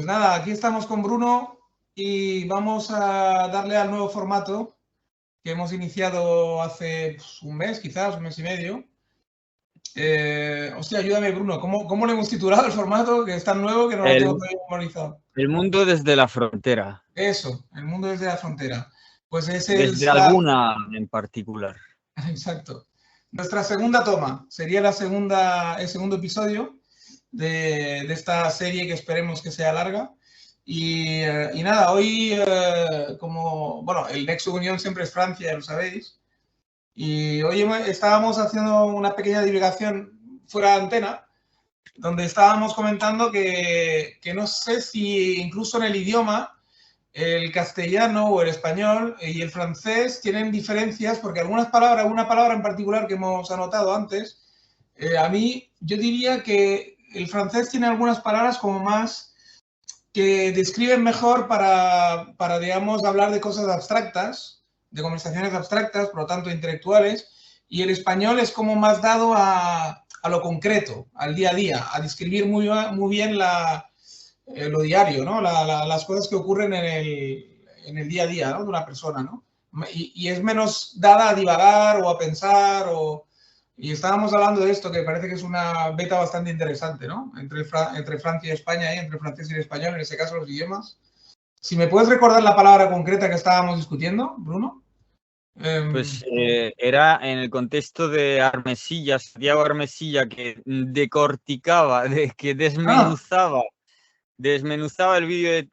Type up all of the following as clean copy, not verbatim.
nada, aquí estamos con Bruno y vamos a darle al nuevo formato que hemos iniciado hace un mes, quizás, un mes y medio. Hostia, ayúdame, Bruno, ¿cómo le hemos titulado el formato que es tan nuevo que no lo tengo todavía memorizado? El mundo desde la frontera. Eso, el mundo desde la frontera. Pues desde alguna en particular. Exacto. Nuestra segunda toma sería el segundo episodio de esta serie que esperemos que sea larga. Y nada, hoy bueno, el nexo de unión siempre es Francia, ya lo sabéis. Y hoy estábamos haciendo una pequeña divulgación fuera de antena, donde estábamos comentando que no sé si incluso en el idioma el castellano o el español y el francés tienen diferencias, porque alguna palabra en particular que hemos anotado antes, a mí yo diría que el francés tiene algunas palabras como más que describen mejor para digamos, hablar de cosas abstractas, de conversaciones abstractas, por lo tanto intelectuales, y el español es como más dado a lo concreto, al día a día, a describir muy bien lo diario, ¿no? Las cosas que ocurren en el día a día, ¿no? De una persona, ¿no? Y es menos dada a divagar o a pensar y estábamos hablando de esto, que parece que es una beta bastante interesante, ¿no? Entre Francia y España, entre francés y el español, en ese caso los idiomas. Si me puedes recordar la palabra concreta que estábamos discutiendo, Bruno. Pues era en el contexto de Armesilla, Santiago Armesilla, que decorticaba, que desmenuzaba el vídeo de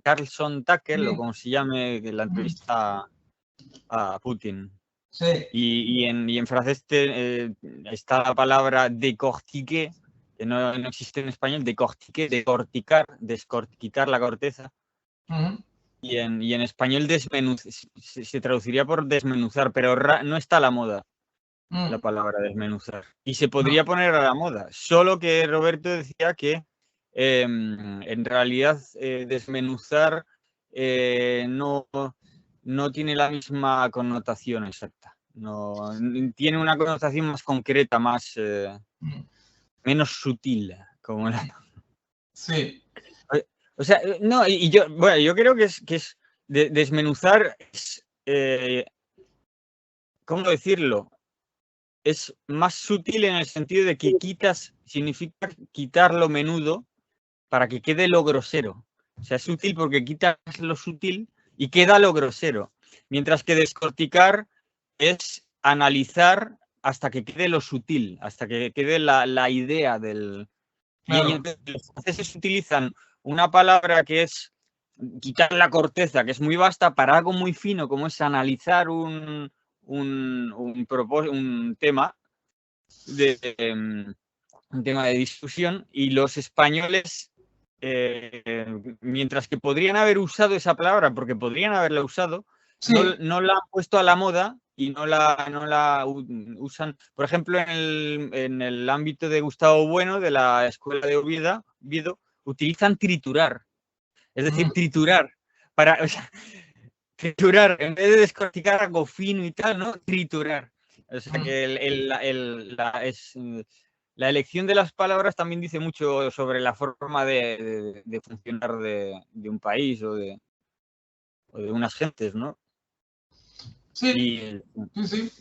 Carlson Tucker, o como se llame, la entrevista a Putin. Sí. Y en francés está la palabra décortiquer, que no existe en español, descorticar la corteza. Y en español se traduciría por desmenuzar, pero no está a la moda la palabra desmenuzar. Y se podría poner a la moda, solo que Roberto decía que en realidad desmenuzar no tiene la misma connotación exacta. No, tiene una connotación más concreta, menos sutil, como la... Sí. O sea, no, yo creo que es desmenuzar es, ¿cómo decirlo? Es más sutil en el sentido de que significa quitar lo menudo para que quede lo grosero. O sea, es sutil porque quitas lo sutil y queda lo grosero. Mientras que descorticar es analizar hasta que quede lo sutil, hasta que quede la idea del... Claro. Y entonces los franceses utilizan una palabra que es quitar la corteza, que es muy vasta, para algo muy fino, como es analizar un tema de discusión, y los españoles, mientras que podrían haber usado esa palabra, porque podrían haberla usado, sí, no la han puesto a la moda y no la usan. Por ejemplo, en el ámbito de Gustavo Bueno, de la Escuela de Oviedo, utilizan triturar. Es decir, triturar. O sea, triturar, en vez de descorticar algo fino y tal, ¿no? Triturar. O sea que la elección de las palabras también dice mucho sobre la forma de funcionar de un país o de unas gentes, ¿no? Sí, sí.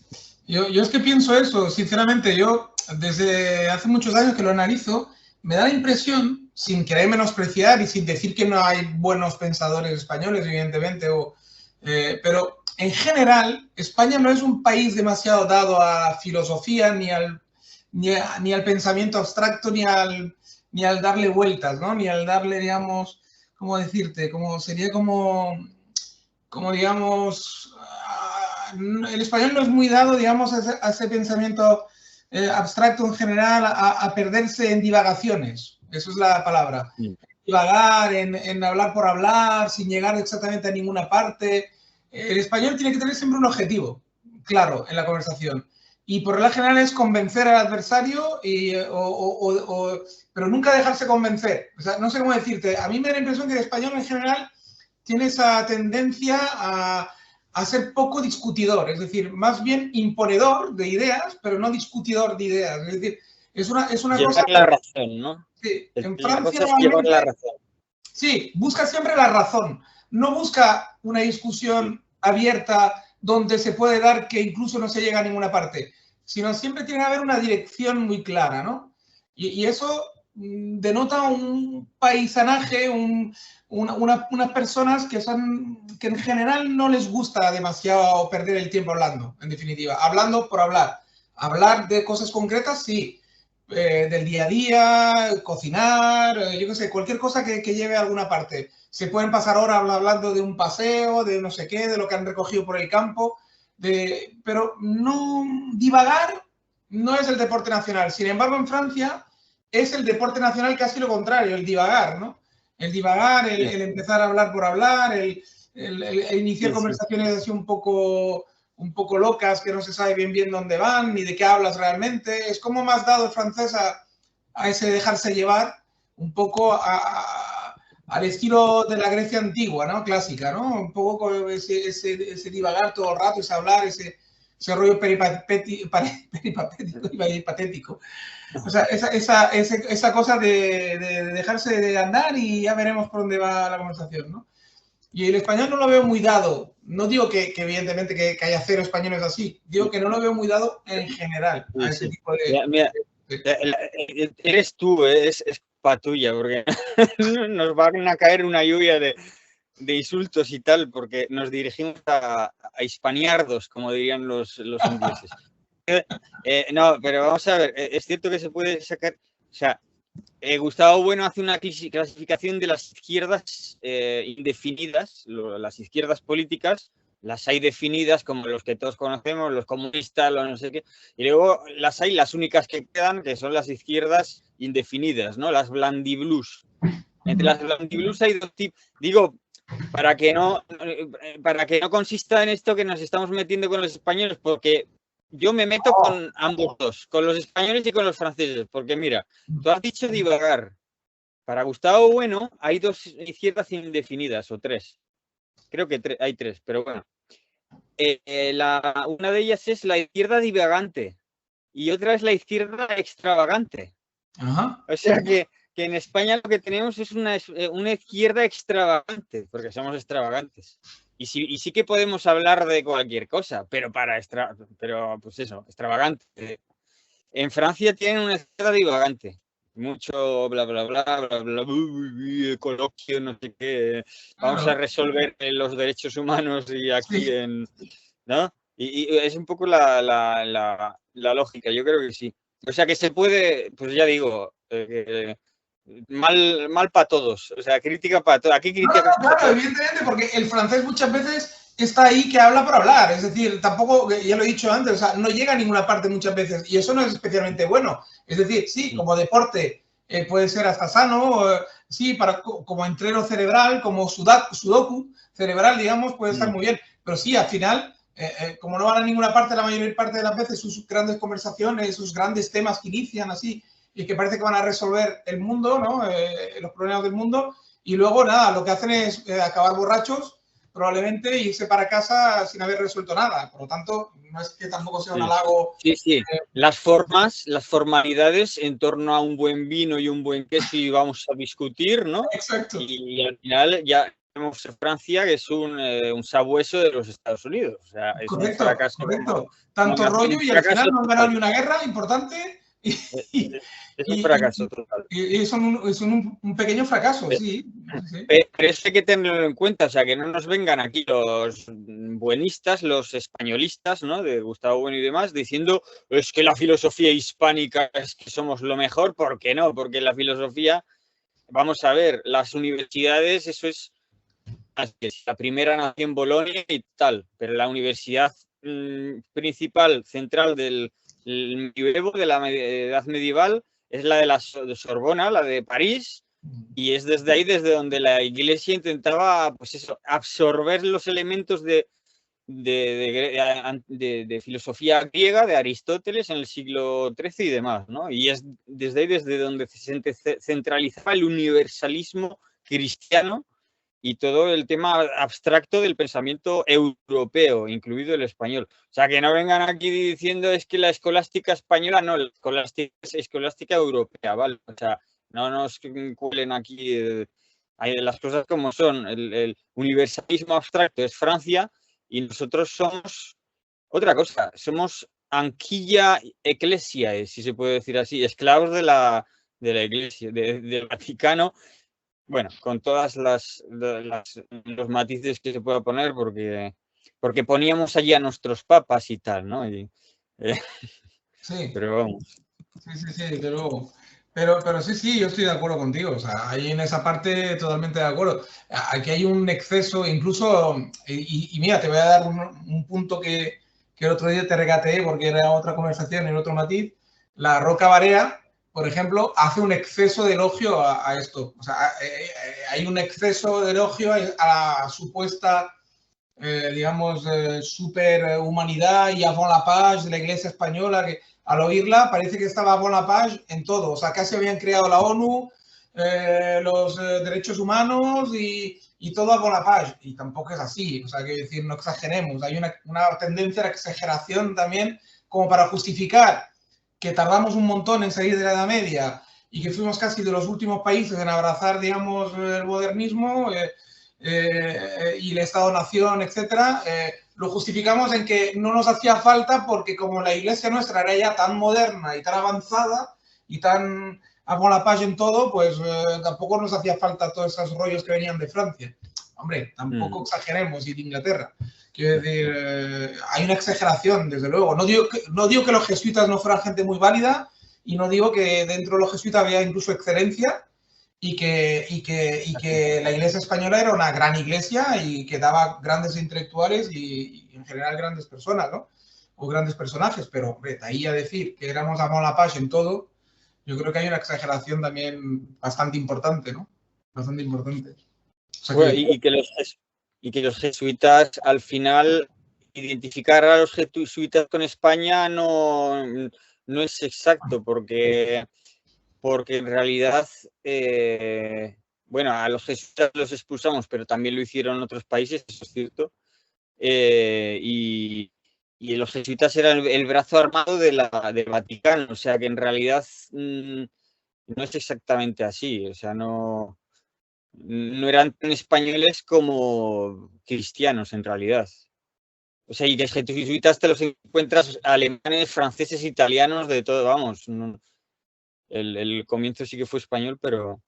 Yo es que pienso eso, sinceramente. Yo desde hace muchos años que lo analizo, me da la impresión, sin querer menospreciar y sin decir que no hay buenos pensadores españoles, evidentemente, pero en general España no es un país demasiado dado a la filosofía ni al pensamiento abstracto ni al darle vueltas, ¿no? Ni al darle, digamos, ¿cómo decirte? Sería como digamos, el español no es muy dado, digamos, a ese pensamiento abstracto en general, a perderse en divagaciones. Eso es la palabra. Sí. Divagar, en hablar por hablar, sin llegar exactamente a ninguna parte. El español tiene que tener siempre un objetivo claro en la conversación. Y por regla general es convencer al adversario, pero nunca dejarse convencer. O sea, no sé cómo decirte. A mí me da la impresión que el español en general tiene esa tendencia a ser poco discutidor, es decir, más bien imponedor de ideas, pero no discutidor de ideas. Es decir, es una cosa... la razón, ¿no? Sí, en La Francia cosa es llevar normalmente, la razón. sí, busca siempre la razón. No busca una discusión abierta donde se puede dar que incluso no se llega a ninguna parte, sino siempre tiene que haber una dirección muy clara, ¿no? Y eso denota un paisanaje, unas personas que son que en general no les gusta demasiado perder el tiempo hablando, en definitiva, hablando por hablar. Hablar de cosas concretas, sí, del día a día, cocinar, yo qué sé, cualquier cosa que lleve a alguna parte. Se pueden pasar horas hablando de un paseo, de no sé qué, de lo que han recogido por el campo, pero no divagar no es el deporte nacional. Sin embargo, en Francia es el deporte nacional casi lo contrario, el divagar, ¿no? El divagar, el empezar a hablar por hablar, el iniciar conversaciones así un poco locas, que no se sabe bien dónde van, ni de qué hablas realmente. Es como más dado el francés a ese dejarse llevar, un poco al estilo de la Grecia antigua, ¿no? Clásica, ¿no? Un poco con ese divagar todo el rato, ese hablar, ese rollo peripatético y patético. O sea, esa cosa de dejarse de andar y ya veremos por dónde va la conversación, ¿no? Y el español no lo veo muy dado. No digo que evidentemente que haya cero españoles así. Digo que no lo veo muy dado en general a ese tipo de... Mira, eres tú, es culpa tuya, porque nos van a caer una lluvia de insultos y tal, porque nos dirigimos a hispaniardos, como dirían los ingleses. No, pero vamos a ver, es cierto que se puede sacar, o sea, Gustavo Bueno hace una clasificación de las izquierdas indefinidas, las izquierdas políticas, las hay definidas como los que todos conocemos, los comunistas, los no sé qué, y luego las hay las únicas que quedan, que son las izquierdas indefinidas, ¿no? Las blandiblus. Entre las blandiblus hay dos tipos, digo, para que no consista en esto que nos estamos metiendo con los españoles, porque yo me meto con ambos dos, con los españoles y con los franceses, porque mira, tú has dicho divagar. Para Gustavo Bueno hay dos izquierdas indefinidas, o tres. Creo que hay tres, pero bueno. Una de ellas es la izquierda divagante y otra es la izquierda extravagante. Ajá. O sea que en España lo que tenemos es una izquierda extravagante, porque somos extravagantes. Y sí que podemos hablar de cualquier cosa, pero pues eso, extravagante. En Francia tienen una izquierda divagante. Mucho bla, bla, bla, bla, bla, coloquio, no sé qué. Vamos Claro. a resolver los derechos humanos y aquí Sí. ¿no? Y es un poco la lógica, yo creo que sí. O sea que se puede, pues ya digo, mal para todos. O sea, crítica para todos. Aquí crítica para Claro, todos. evidentemente, porque el francés muchas veces está ahí que habla por hablar. Es decir, tampoco, ya lo he dicho antes, o sea, no llega a ninguna parte muchas veces. Y eso no es especialmente bueno. Es decir, sí, como deporte puede ser hasta sano, sí, como entreno cerebral, como sudoku cerebral, digamos, puede estar muy bien. Pero sí, al final, como no van a ninguna parte la mayor parte de las veces, sus grandes conversaciones, sus grandes temas que inician así y que parece que van a resolver el mundo, ¿no? Los problemas del mundo, y luego nada, lo que hacen es acabar borrachos probablemente y irse para casa sin haber resuelto nada. Por lo tanto, no es que tampoco sea un halago. Sí. Las formalidades en torno a un buen vino y un buen queso y vamos a discutir, ¿no? Exacto. Y al final ya tenemos Francia, que es un sabueso de los Estados Unidos. O sea, es un fracaso. Correcto. Tanto rollo Un y al final fracaso no han ganado total. ni una guerra importante. Es un fracaso total. Y son un pequeño fracaso, sí. Pero eso hay que tenerlo en cuenta, o sea, que no nos vengan aquí los buenistas, los españolistas, ¿no? De Gustavo Bueno y demás, diciendo es que la filosofía hispánica es que somos lo mejor. ¿Por qué no? Porque la filosofía, vamos a ver, las universidades, eso es la primera nació en Bolonia y tal, pero la universidad principal, central del medievo, de la edad medieval, es la de la Sorbona, la de París, y es desde ahí desde donde la Iglesia intentaba, pues eso, absorber los elementos de filosofía griega, de Aristóteles en el siglo XIII y demás, ¿no? Y es desde ahí desde donde se centralizaba el universalismo cristiano y todo el tema abstracto del pensamiento europeo, incluido el español. O sea, que no vengan aquí diciendo es que la escolástica española, no, la escolástica es escolástica europea, ¿vale? O sea, no nos cuelen aquí las cosas como son. El universalismo abstracto es Francia y nosotros somos otra cosa, somos Anquilla Ecclesiae, si se puede decir así, esclavos de la Iglesia, del Vaticano. Bueno, con todas los matices que se pueda poner, porque poníamos allí a nuestros papas y tal, ¿no? Sí. Pero vamos. Sí, desde luego. Pero sí, yo estoy de acuerdo contigo. O sea, ahí en esa parte totalmente de acuerdo. Aquí hay un exceso, incluso, y mira, te voy a dar un punto que el otro día te regateé porque era otra conversación en otro matiz. La Roca Barea, por ejemplo, hace un exceso de elogio a esto. O sea, hay un exceso de elogio a la supuesta digamos, superhumanidad y avant la page de la Iglesia española, que al oírla parece que estaba avant la page en todo. O sea, casi habían creado la ONU, los derechos humanos y todo avant la page. Y tampoco es así. O sea, que decir, no exageremos. Hay una tendencia a la exageración también como para justificar que tardamos un montón en salir de la Edad Media y que fuimos casi de los últimos países en abrazar, digamos, el modernismo. Y el Estado-Nación, etcétera, lo justificamos en que no nos hacía falta porque como la iglesia nuestra era ya tan moderna y tan avanzada y tan a la paz en todo, pues tampoco nos hacía falta todos esos rollos que venían de Francia. Hombre, tampoco exageremos, y de Inglaterra. Quiero decir, hay una exageración, desde luego. No digo que los jesuitas no fueran gente muy válida y no digo que dentro de los jesuitas había incluso excelencia, y que la iglesia española era una gran iglesia y que daba grandes intelectuales y en general grandes personas, ¿no? O grandes personajes, pero hombre, de ahí a decir que éramos a la paz en todo, yo creo que hay una exageración también bastante importante, ¿no? Bastante importante. O sea Bueno, que, y que los jesuitas al final identificar a los jesuitas con España no es exacto, porque en realidad, bueno, a los jesuitas los expulsamos, pero también lo hicieron otros países, eso es cierto. Y los jesuitas eran el brazo armado del Vaticano, o sea que en realidad no es exactamente así, o sea, no eran tan españoles como cristianos en realidad. O sea, y de jesuitas te los encuentras alemanes, franceses, italianos, de todo, vamos. El comienzo sí que fue español, pero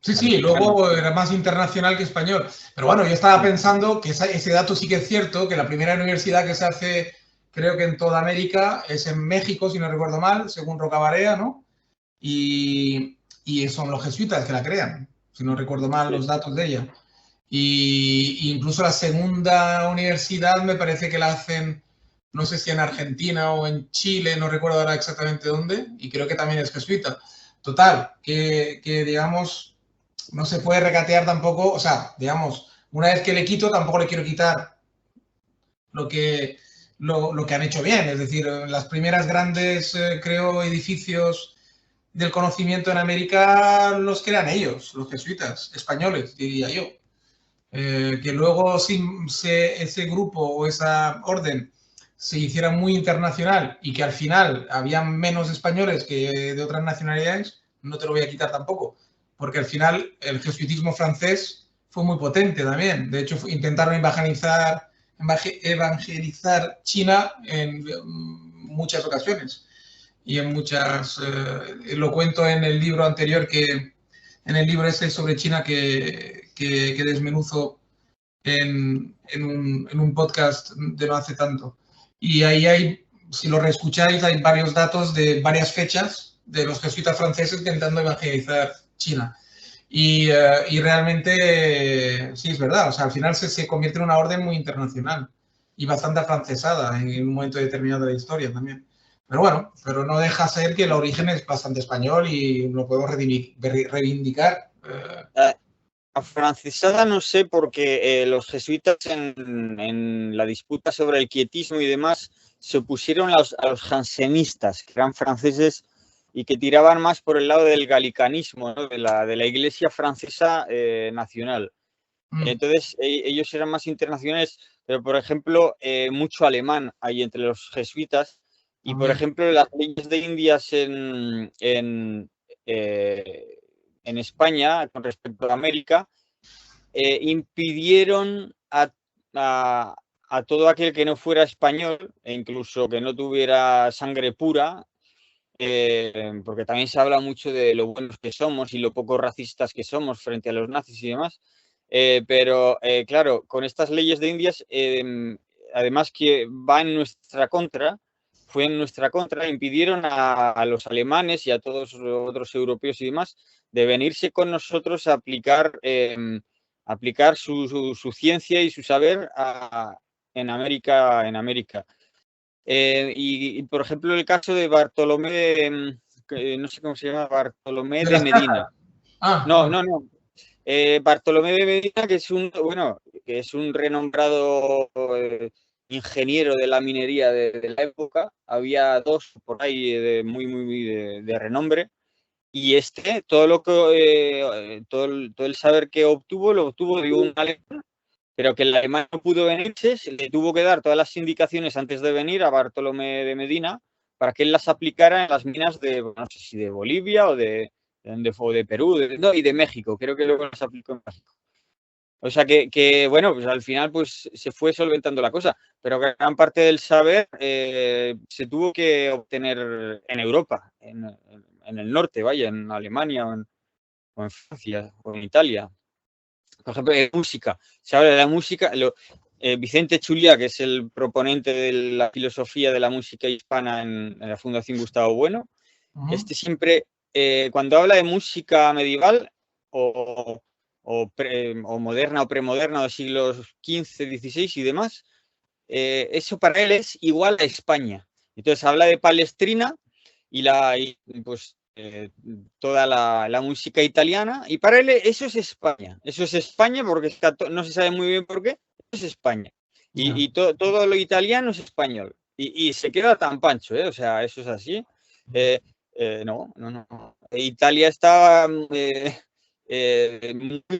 sí, americano. luego era más internacional que español. Pero bueno, yo estaba pensando que ese dato sí que es cierto, que la primera universidad que se hace, creo que en toda América, es en México, si no recuerdo mal, según Rocabarea, ¿no? Y son los jesuitas que la crean, si no recuerdo mal los datos de ella. Y incluso la segunda universidad me parece que la hacen, no sé si en Argentina o en Chile, no recuerdo ahora exactamente dónde, y creo que también es jesuita. Total, que digamos, no se puede regatear tampoco, o sea, digamos, una vez que le quito, tampoco le quiero quitar lo que, lo que han hecho bien. Es decir, las primeras grandes, creo, edificios del conocimiento en América los crean ellos, los jesuitas, españoles, diría yo. Que luego ese grupo o esa orden se hiciera muy internacional y que al final había menos españoles que de otras nacionalidades, no te lo voy a quitar tampoco, porque al final el jesuitismo francés fue muy potente también. De hecho, intentaron evangelizar China en muchas ocasiones y en muchas, lo cuento en el libro anterior, en el libro ese sobre China que desmenuzo en un podcast de no hace tanto. Y ahí hay, si lo reescucháis, hay varios datos de varias fechas de los jesuitas franceses intentando evangelizar China. Y realmente, sí, es verdad, o sea, al final se convierte en una orden muy internacional y bastante afrancesada en un momento determinado de la historia también. Pero bueno, pero no deja ser que el origen es bastante español y lo podemos reivindicar. Afrancesada no sé, porque los jesuitas en la disputa sobre el quietismo y demás se opusieron a los jansenistas, que eran franceses y que tiraban más por el lado del galicanismo, ¿no? de la iglesia francesa nacional. Entonces, ellos eran más internacionales, pero por ejemplo, mucho alemán hay entre los jesuitas. Y por ejemplo, las leyes de Indias en España, con respecto a América, impidieron a todo aquel que no fuera español, e incluso que no tuviera sangre pura, porque también se habla mucho de lo buenos que somos y lo poco racistas que somos frente a los nazis y demás, pero claro, con estas leyes de Indias, además que va en nuestra contra, fue en nuestra contra, impidieron a los alemanes y a todos los otros europeos y demás de venirse con nosotros a aplicar su ciencia y su saber en América, en América. Y, por ejemplo, el caso de Bartolomé, no sé cómo se llama, Bartolomé De de las Medina. cajas. Ah, No, bueno. no, no. Bartolomé de Medina, que es bueno, que es un renombrado ingeniero de la minería de la época. Había dos por ahí muy de renombre. Y todo el saber que obtuvo, lo obtuvo de un alemán, pero que el alemán no pudo venirse, se le tuvo que dar todas las indicaciones antes de venir a Bartolomé de Medina para que él las aplicara en las minas de, no sé si de Bolivia o de Perú, no, y de México, creo que luego las aplicó en México. O sea bueno, pues al final pues se fue solventando la cosa, pero gran parte del saber se tuvo que obtener en Europa, en el norte, vaya, en Alemania o en Francia o en Italia. Por ejemplo, música. Se habla de la música. Vicente Chulia, que es el proponente de la filosofía de la música hispana en la Fundación Gustavo Bueno, este siempre, cuando habla de música medieval o moderna o premoderna de siglos XV, XVI y demás, eso para él es igual a España. Entonces habla de Palestrina y pues toda la música italiana, y para él eso es España. Eso es España porque no se sabe muy bien por qué, eso es España. Y todo lo italiano es español. Y se queda tan pancho, ¿eh? O sea, eso es así. No. Italia está muy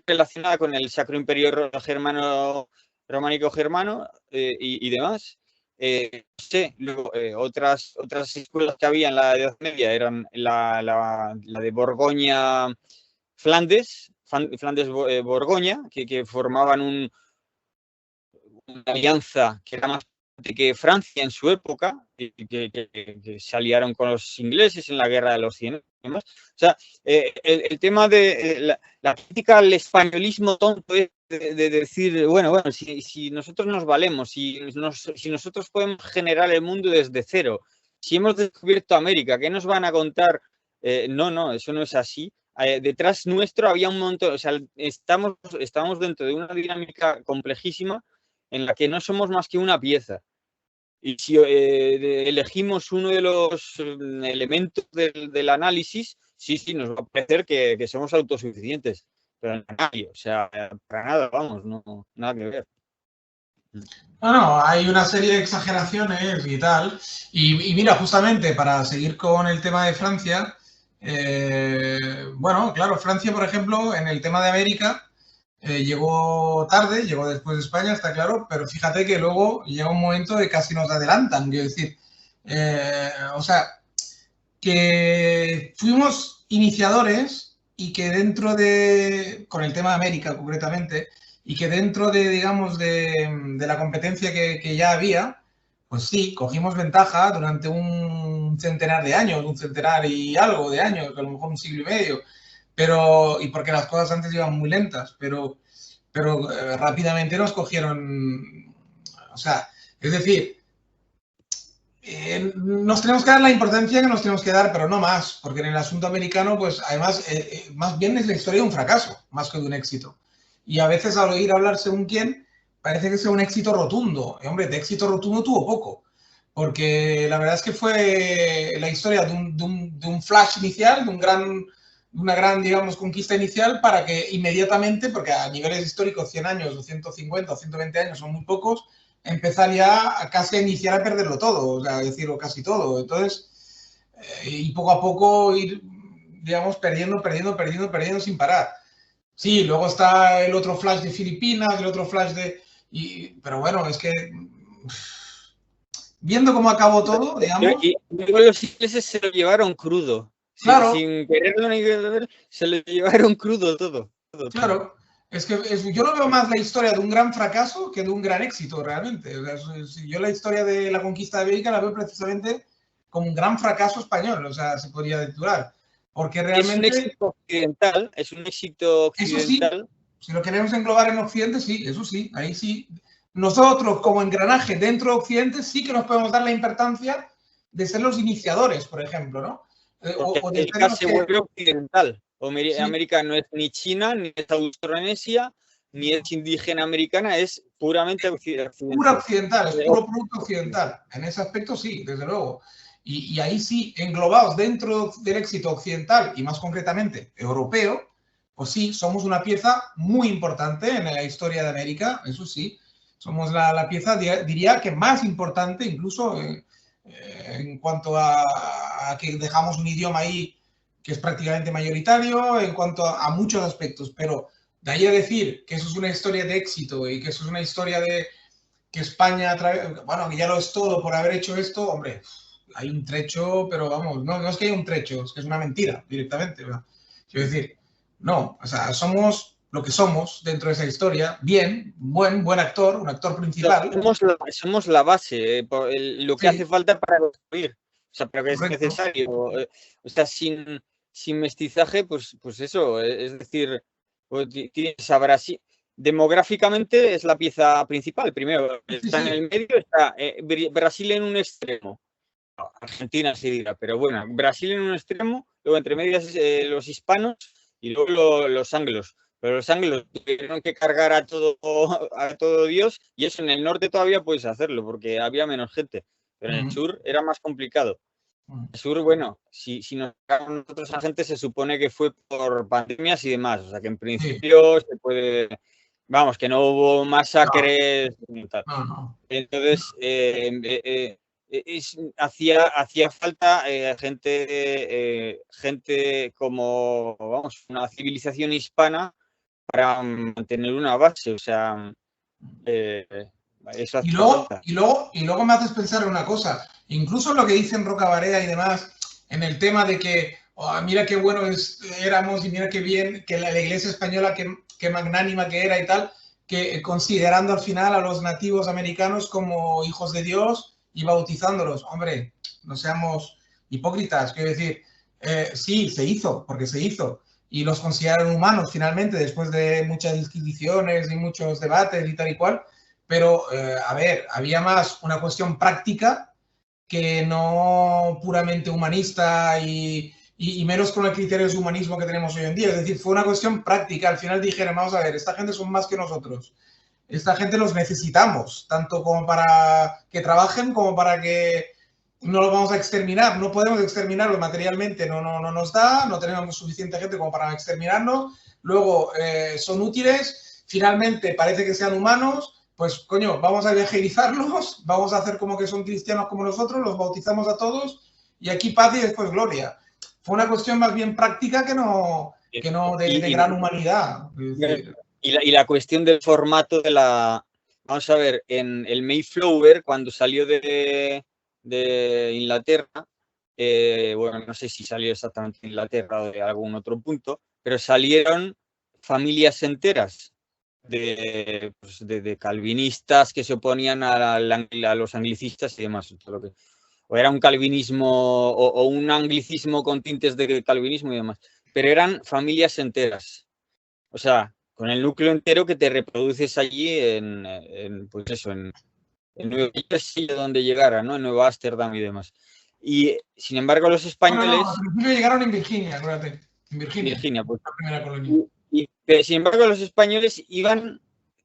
relacionada con el Sacro Imperio Germano, románico germano y demás. No sé, luego, otras escuelas que había en la Edad Media eran la de Borgoña, Flandes, Borgoña, que formaban una alianza que era más que Francia en su época, que se aliaron con los ingleses en la Guerra de los 100 años. O sea, el tema de la crítica al españolismo tonto es de decir, bueno, si nosotros nos valemos, si nosotros podemos generar el mundo desde cero, si hemos descubierto América, ¿qué nos van a contar? No, eso no es así. Detrás nuestro había un montón, o sea, estamos dentro de una dinámica complejísima en la que no somos más que una pieza. Y si elegimos uno de los elementos del análisis, sí, nos va a parecer que somos autosuficientes, pero nadie, o sea, para nada, vamos, no, nada que ver. No, hay una serie de exageraciones y tal. Y mira, justamente para seguir con el tema de Francia, bueno, claro, Francia, por ejemplo, en el tema de América, llegó tarde, llegó después de España, está claro, pero fíjate que luego llega un momento de casi nos adelantan, quiero decir. O sea, que fuimos iniciadores y que con el tema de América concretamente, y que dentro de, digamos, de la competencia que ya había, pues sí, cogimos ventaja durante un centenar de años, un centenar y algo de años, a lo mejor un siglo y medio, y porque las cosas antes iban muy lentas, pero rápidamente nos cogieron, o sea, es decir, nos tenemos que dar la importancia que nos tenemos que dar, pero no más, porque en el asunto americano, pues además, más bien es la historia de un fracaso, más que de un éxito. Y a veces al oír hablar según quién, parece que sea un éxito rotundo. Y hombre, de éxito rotundo tuvo poco, porque la verdad es que fue la historia de un flash inicial, una gran, digamos, conquista inicial para que inmediatamente, porque a niveles históricos 100 años o 150 o 120 años son muy pocos, empezar ya a casi a iniciar a perderlo todo, o sea, decirlo casi todo. Entonces, y poco a poco ir, digamos, perdiendo sin parar. Sí, luego está el otro flash de Filipinas, el otro flash pero bueno, es que viendo cómo acabó todo, digamos. Y luego los ingleses se lo llevaron crudo. Claro. Sin quererlo ni quererlo, se lo llevaron crudo todo. Claro. Es que yo no veo más la historia de un gran fracaso que de un gran éxito, realmente. O sea, yo la historia de la conquista de América la veo precisamente como un gran fracaso español, o sea, se podría titular. Porque realmente... Es un éxito occidental, Eso sí, si lo queremos englobar en Occidente, sí, eso sí, ahí sí. Nosotros, como engranaje dentro de Occidente, sí que nos podemos dar la importancia de ser los iniciadores, por ejemplo, ¿no? Porque O de ser América los se que... vuelve occidental. Sí, América no es ni China, ni es Austronesia, ni es indígena americana, es puramente pura occidental. occidental, es puro producto occidental. En ese aspecto sí, desde luego. Y ahí sí, englobados dentro del éxito occidental y más concretamente europeo, pues sí, somos una pieza muy importante en la historia de América, eso sí. Somos la pieza, diría que más importante incluso en cuanto a que dejamos un idioma ahí que es prácticamente mayoritario, en cuanto a muchos aspectos. Pero de ahí a decir que eso es una historia de éxito y que eso es una historia de que España, bueno, que ya lo es todo por haber hecho esto, hombre, hay un trecho, pero vamos, no es que haya un trecho, es que es una mentira directamente. ¿Verdad? Quiero decir, no, o sea, somos lo que somos dentro de esa historia, bien, buen actor, un actor principal. Somos la base, lo que Sí, hace falta para construir, o sea, para que es correcto. necesario. O sea, sin mestizaje, pues eso, es decir, pues tienes a Brasil. Demográficamente es la pieza principal. Primero, Sí, está en sí. el medio, está Brasil en un extremo. Argentina se dirá, pero bueno, Brasil en un extremo, luego entre medias los hispanos y luego los anglos. Pero los anglos tuvieron que cargar a todo Dios y eso en el norte todavía puedes hacerlo porque había menos gente, pero en el sur era más complicado. En el sur, bueno, si nos cargan nosotros a gente se supone que fue por pandemias y demás, o sea que en Sí. principio se puede, vamos, que no hubo No, masacres y tal. no. Entonces, hacía falta gente como, vamos, una civilización hispana para mantener una base. O sea, eh, eso Y hacía luego, falta. y, luego, y luego me haces pensar en una cosa, incluso lo que dicen Roca Barea y demás, en el tema de que oh, mira qué bueno éramos y mira qué bien, que la iglesia española, qué magnánima que era y tal, que considerando al final a los nativos americanos como hijos de Dios y bautizándolos. Hombre, no seamos hipócritas, quiero decir, sí, se hizo, porque se hizo, y los consideraron humanos finalmente, después de muchas disquisiciones y muchos debates y tal y cual, pero, a ver, había más una cuestión práctica que no puramente humanista y menos con el criterio de humanismo que tenemos hoy en día. Es decir, fue una cuestión práctica. Al final dijeron, vamos a ver, esta gente son más que nosotros. Esta gente los necesitamos, tanto como para que trabajen como para que no los vamos a exterminar. No podemos exterminarlos materialmente, no nos da, no tenemos suficiente gente como para exterminarnos. Luego, son útiles, finalmente parece que sean humanos, pues coño, vamos a evangelizarlos, vamos a hacer como que son cristianos como nosotros, los bautizamos a todos y aquí paz y después gloria. Fue una cuestión más bien práctica que no de gran humanidad. Es decir, Y la cuestión del formato de la... Vamos a ver, en el Mayflower, cuando salió de Inglaterra, bueno, no sé si salió exactamente de Inglaterra o de algún otro punto, pero salieron familias enteras pues, de calvinistas que se oponían a los anglicistas y demás. O era un calvinismo o un anglicismo con tintes de calvinismo y demás, pero eran familias enteras. O sea, con el núcleo entero que te reproduces allí pues eso, en Nueva Jersey, donde llegara, ¿no? En Nueva Ámsterdam y demás. Y sin embargo, los no, al españoles, principio llegaron en Virginia, acuérdate. En Virginia, Virginia, pues, la primera colonia. pero sin embargo, los españoles iban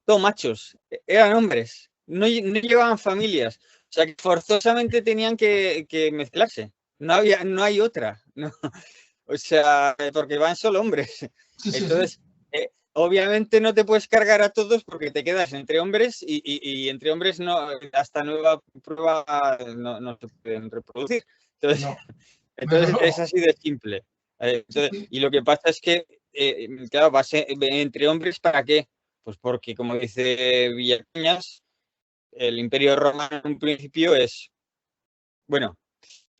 todos machos, eran hombres, no llevaban familias. O sea, que forzosamente tenían que mezclarse. No hay otra. ¿No? O sea, porque van solo hombres. Sí, sí, sí. Entonces, obviamente no te puedes cargar a todos porque te quedas entre hombres y entre hombres no, hasta nueva prueba no se pueden reproducir. Entonces, No, desde entonces es luego. así de simple. Sí, sí. Y lo que pasa es que, claro, entre hombres, ¿para qué? Pues porque, como dice Villacañas, el Imperio Romano en un principio es, bueno,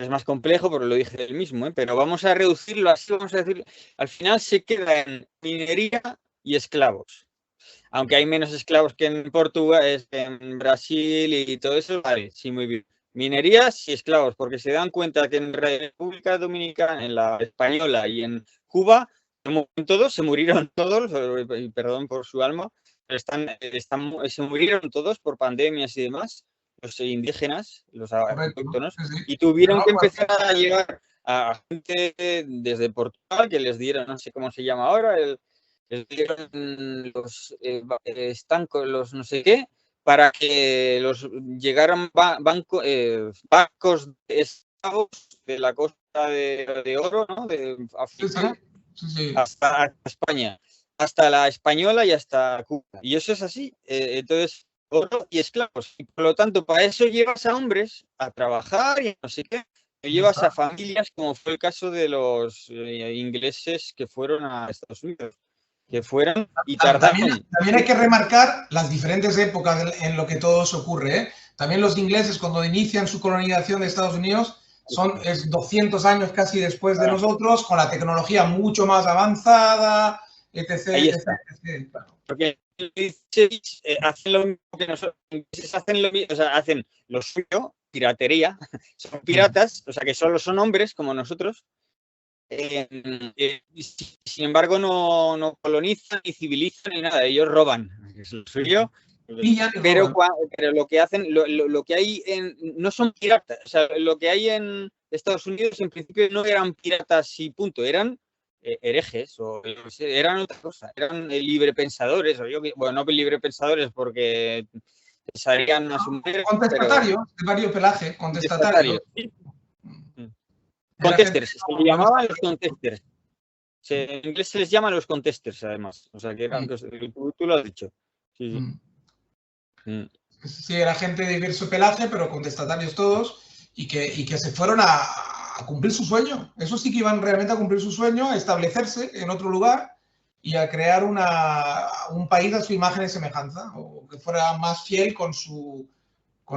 es más complejo, porque lo dije él mismo, ¿eh? Pero vamos a reducirlo así, vamos a decir, al final se queda en minería y esclavos. Aunque hay menos esclavos que en Portugal, en Brasil y todo eso, vale, sí, muy bien. Minerías y esclavos, porque se dan cuenta que en República Dominicana, en la española y en Cuba, todos, se murieron todos, y perdón por su alma, pero se murieron todos por pandemias y demás, los indígenas, los Correcto. autóctonos, Sí, sí. y tuvieron No, que pues, empezar a llegar a gente desde Portugal, que les dieron, no sé cómo se llama ahora, les dieron los estancos, los no sé qué, para que los llegaran barcos de esclavos de la costa de Oro, ¿no? De sí, africana, sí, sí. hasta España, hasta la española y hasta Cuba. Y eso es así. Entonces, oro y esclavos. Y por lo tanto, para eso llevas a hombres a trabajar y no sé qué. Ya Llevas está. a familias, como fue el caso de los ingleses que fueron a Estados Unidos, que fueron y También, tardaron. también hay que remarcar las diferentes épocas en lo que todo eso ocurre, ¿eh? También los ingleses, cuando inician su colonización de Estados Unidos, es 200 años casi después de nosotros, con la tecnología mucho más avanzada, etc. Ahí etc, está. etc. Claro. Porque hacen lo mismo que nosotros, hacen lo mismo, o sea, hacen lo suyo, piratería, son piratas, o sea, que solo son hombres como nosotros. Sin embargo, no colonizan ni civilizan ni nada, ellos roban, es lo suyo. Pillan y Pero, roban. pero lo que hacen, lo que hay no son piratas, o sea, lo que hay en Estados Unidos en principio no eran piratas y punto, eran herejes o eran otra cosa, eran librepensadores, o bueno, no librepensadores porque pensarían a su manera, pero Contestatarios, de varios pelajes, contestatarios. contestatarios. ¿Sí? Era gente Contesters, se llamaban los contesters. En inglés se les llama los contesters, además. O sea, que eran, tú lo has dicho. Sí, sí. Sí, era gente de diverso pelaje, pero contestatarios todos, y que se fueron a cumplir su sueño. Eso sí que iban realmente a cumplir su sueño, a establecerse en otro lugar y a crear un país a su imagen y semejanza, o que fuera más fiel con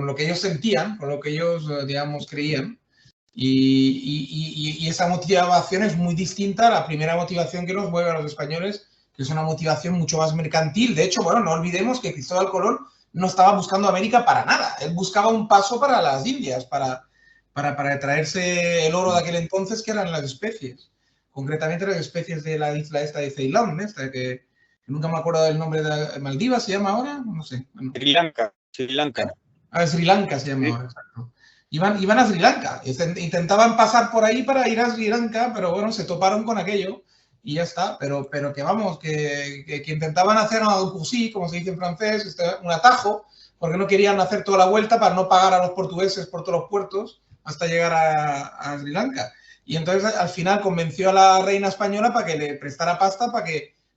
lo que ellos sentían, con lo que ellos, digamos, creían. Y esa motivación es muy distinta a la primera motivación que nos mueve a los españoles, que es una motivación mucho más mercantil. De hecho, bueno, no olvidemos que Cristóbal Colón no estaba buscando América para nada. Él buscaba un paso para las Indias, para traerse el oro de aquel entonces, que eran las especies. Concretamente las especies de la isla esta de Ceilán, esta que nunca me acuerdo del nombre de Maldivas, ¿se llama ahora? No sé. Bueno. Sri Lanka. Sri Lanka. Sri Lanka se llama ahora, exacto. Iban a Sri Lanka, intentaban pasar por ahí para ir a Sri Lanka, pero bueno, se toparon con aquello y ya está. Pero que vamos, que intentaban hacer un adoucousi, como se dice en francés, un atajo, porque no querían hacer toda la vuelta para no pagar a los portugueses por todos los puertos hasta llegar a Sri Lanka. Y entonces al final convenció a la reina española para que le prestara pasta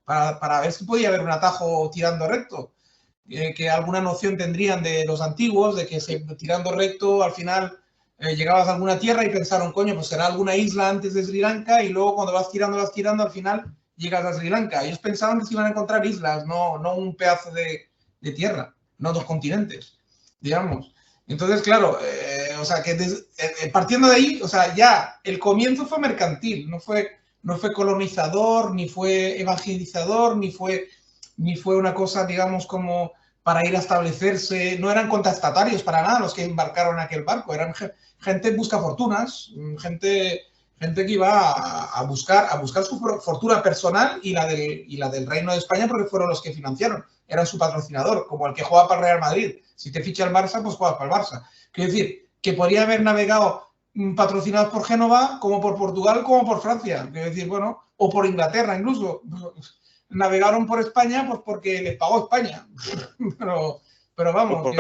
para ver si podía haber un atajo tirando recto. Que alguna noción tendrían de los antiguos, de que tirando recto al final llegabas a alguna tierra y pensaron, coño, pues será alguna isla antes de Sri Lanka y luego cuando vas tirando, al final llegas a Sri Lanka. Ellos pensaban que se iban a encontrar islas, no un pedazo de tierra, no dos continentes, digamos. Entonces, claro, o sea, que partiendo de ahí, o sea, ya el comienzo fue mercantil, no fue colonizador, ni fue evangelizador, ni fue una cosa, digamos, como para ir a establecerse. No eran contestatarios para nada los que embarcaron en aquel barco, eran gente busca fortunas, gente que iba a buscar su fortuna personal y la del Reino de España, porque fueron los que financiaron, eran su patrocinador, como el que juega para el Real Madrid. Si te ficha el Barça, pues juegas para el Barça. Quiero decir, que podría haber navegado patrocinados por Génova, como por Portugal, como por Francia. Quiero decir, bueno, o por Inglaterra incluso. Navegaron por España pues porque les pagó España. pero vamos.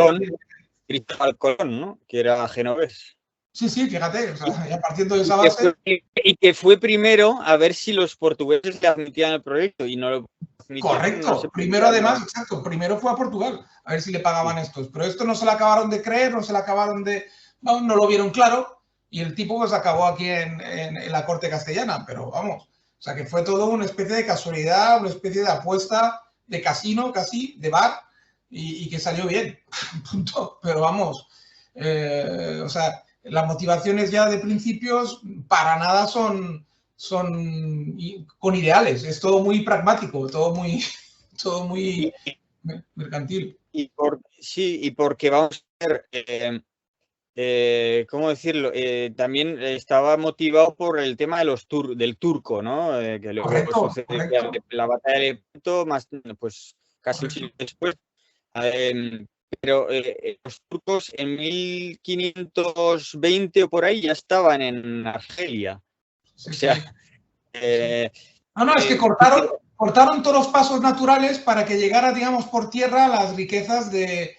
Cristóbal Colón, ¿no? Que era genovés. Sí, fíjate, o sea, ya partiendo de esa base. Y que fue primero a ver si los portugueses le admitían el proyecto y no lo admitieron. Correcto. No primero, además, exacto. Primero fue a Portugal a ver si le pagaban estos. Pero esto no se le acabaron de creer, no se le acabaron de. No lo vieron claro. Y el tipo pues acabó aquí en la corte castellana. Pero vamos. O sea, que fue todo una especie de casualidad, una especie de apuesta de casino casi, de bar, y que salió bien. Punto. Pero vamos, o sea, las motivaciones ya de principios para nada son con ideales. Es todo muy pragmático, todo muy mercantil. Sí, y porque vamos a ver, ¿cómo decirlo? También estaba motivado por el tema de del turco, ¿no? Que luego Correcto, sucedería correcto. la batalla de Lepanto, más pues casi un siglo después. Pero los turcos en 1520 o por ahí ya estaban en Argelia. Sí, O sea, sí. eh, No, es que cortaron todos los pasos naturales para que llegara, digamos, por tierra las riquezas de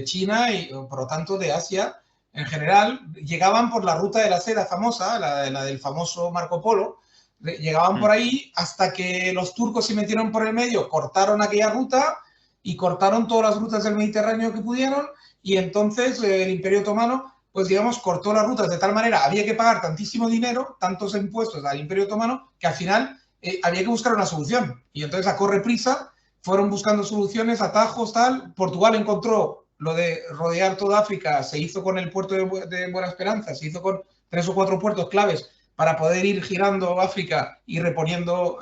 China y, por lo tanto, de Asia en general. Llegaban por la ruta de la seda famosa, la del famoso Marco Polo. Llegaban por ahí hasta que los turcos se metieron por el medio, cortaron aquella ruta y cortaron todas las rutas del Mediterráneo que pudieron, y entonces el Imperio Otomano, pues digamos, cortó las rutas de tal manera, había que pagar tantísimo dinero, tantos impuestos al Imperio Otomano, que al final había que buscar una solución. Y entonces a correprisa fueron buscando soluciones, atajos, tal. Portugal encontró lo de rodear toda África, se hizo con el puerto de Buena Esperanza, se hizo con 3 o 4 puertos claves para poder ir girando África y reponiendo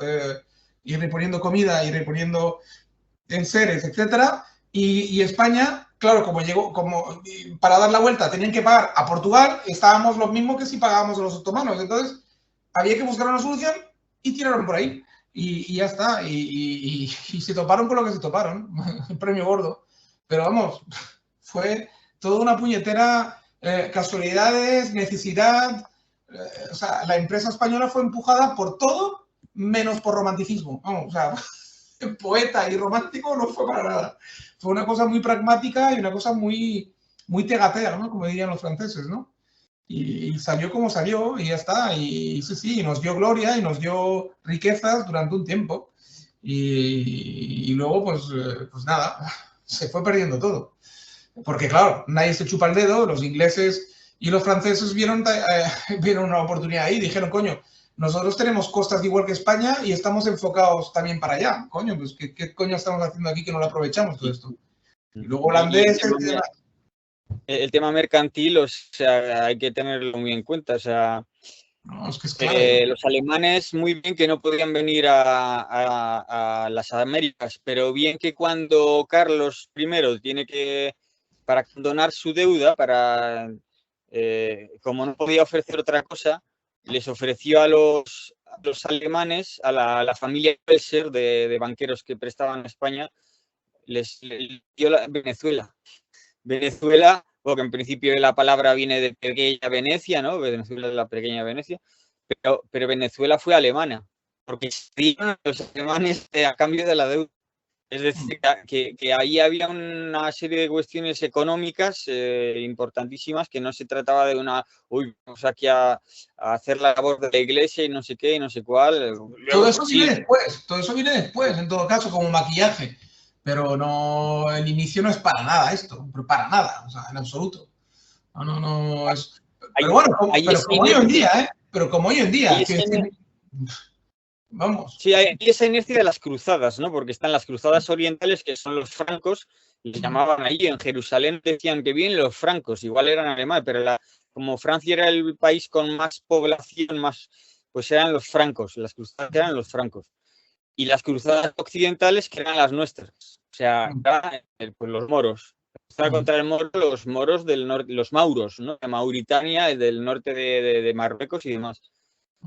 comida y reponiendo enseres, etcétera. Y España, claro, como llegó, como para dar la vuelta tenían que pagar a Portugal, estábamos los mismos que si pagábamos a los otomanos. Entonces, había que buscar una solución y tiraron por ahí. Y ya está. Y se toparon con lo que se toparon. El premio gordo. Pero vamos, fue toda una puñetera casualidades, necesidad. O sea, la empresa española fue empujada por todo menos por romanticismo. Vamos, o sea, poeta y romántico no fue para nada. Fue una cosa muy pragmática y una cosa muy tegatea, ¿no? Como dirían los franceses, ¿no? Y salió como salió y ya está. Y sí, nos dio gloria y nos dio riquezas durante un tiempo. Y luego, pues nada, se fue perdiendo todo. Porque claro, nadie se chupa el dedo, los ingleses y los franceses vieron una oportunidad ahí y dijeron, coño, nosotros tenemos costas igual que España y estamos enfocados también para allá. Coño, pues ¿qué coño estamos haciendo aquí que no lo aprovechamos todo esto? Y luego holandeses... El tema mercantil, o sea, hay que tenerlo muy en cuenta. O sea, no, es que es clave. Los alemanes muy bien que no podían venir a las Américas, pero bien que cuando Carlos I tiene que, para condonar su deuda, como no podía ofrecer otra cosa, les ofreció a los alemanes, a la familia Pelser de banqueros que prestaban a España, les dio Venezuela. Venezuela, porque en principio la palabra viene de pequeña Venecia, ¿no? Venezuela es la pequeña Venecia, pero Venezuela fue alemana, porque los alemanes a cambio de la deuda. Es decir, que ahí había una serie de cuestiones económicas importantísimas, que no se trataba de vamos aquí a hacer la labor de la iglesia y no sé qué y no sé cuál. Todo eso viene después, en todo caso, como maquillaje. Pero no, el inicio no es para nada esto, para nada, o sea, en absoluto. No es. Pero bueno, pero como hoy en día, ¿eh? Pero como hoy en día, vamos. Sí, hay esa inercia de las cruzadas, ¿no? Porque están las cruzadas orientales, que son los francos, les llamaban allí en Jerusalén, decían que vienen los francos, igual eran alemanes, pero como Francia era el país con más población, pues eran los francos, las cruzadas eran los francos. Y las cruzadas occidentales, que eran las nuestras, o sea, pues los moros. Contra el moro, los moros del norte, los mauros, ¿no? De Mauritania, del norte de Marruecos y demás.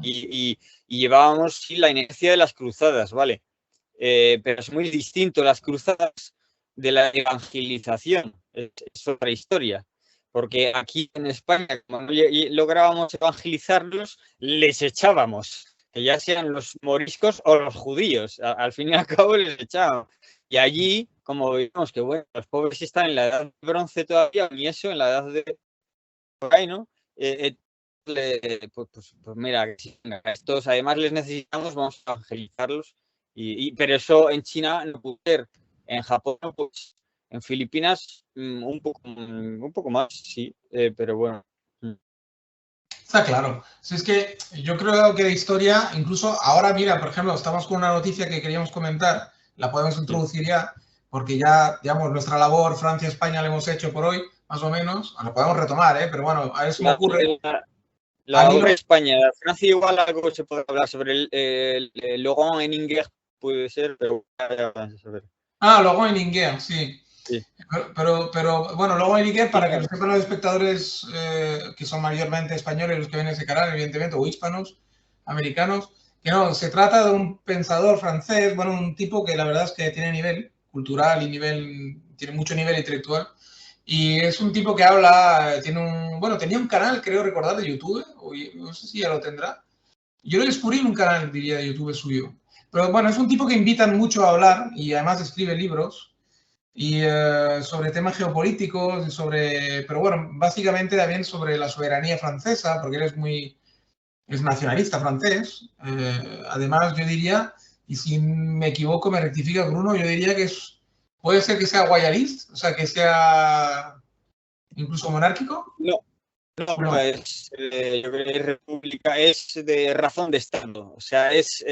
Y llevábamos, sí, la inercia de las cruzadas, ¿vale? Pero es muy distinto las cruzadas de la evangelización, es otra historia. Porque aquí en España, como no lográbamos evangelizarlos, les echábamos, que ya sean los moriscos o los judíos, al fin y al cabo les echábamos. Y allí, como vemos que, bueno, los pobres están en la edad de bronce todavía, ni eso, en la edad de... por ahí, ¿no? Pues mira, estos además les necesitamos, vamos a evangelizarlos. Pero eso en China no puede ser. En Japón, pues en Filipinas un poco más, sí, pero bueno. Está claro. Si es que yo creo que de historia, incluso ahora, mira, por ejemplo, estamos con una noticia que queríamos comentar, la podemos introducir ya, porque ya, digamos, nuestra labor Francia-España la hemos hecho por hoy, más o menos. Lo podemos retomar, pero bueno, a ver si me ocurre. La obra de España, Francia igual algo se puede hablar sobre el Laurent en Inguer, puede ser, pero... Laurent en Inguer, sí. Sí. Pero bueno, Laurent en Inguer, para que lo sepan los espectadores que son mayormente españoles los que ven ese canal, evidentemente, o hispanos, americanos, que no, se trata de un pensador francés, bueno, un tipo que la verdad es que tiene nivel cultural y tiene mucho nivel intelectual. Y es un tipo que habla, tenía un canal, creo recordar, de YouTube, o no sé si ya lo tendrá. Yo lo descubrí en un canal, diría, de YouTube suyo. Pero bueno, es un tipo que invitan mucho a hablar y además escribe libros y sobre temas geopolíticos, pero bueno, básicamente también sobre la soberanía francesa, porque él es nacionalista francés. Además, yo diría, y si me equivoco, me rectifica Bruno, yo diría que puede ser que sea guayalist, o sea, que sea incluso monárquico. No, es, yo creo que es república, es de razón de Estado, o sea, es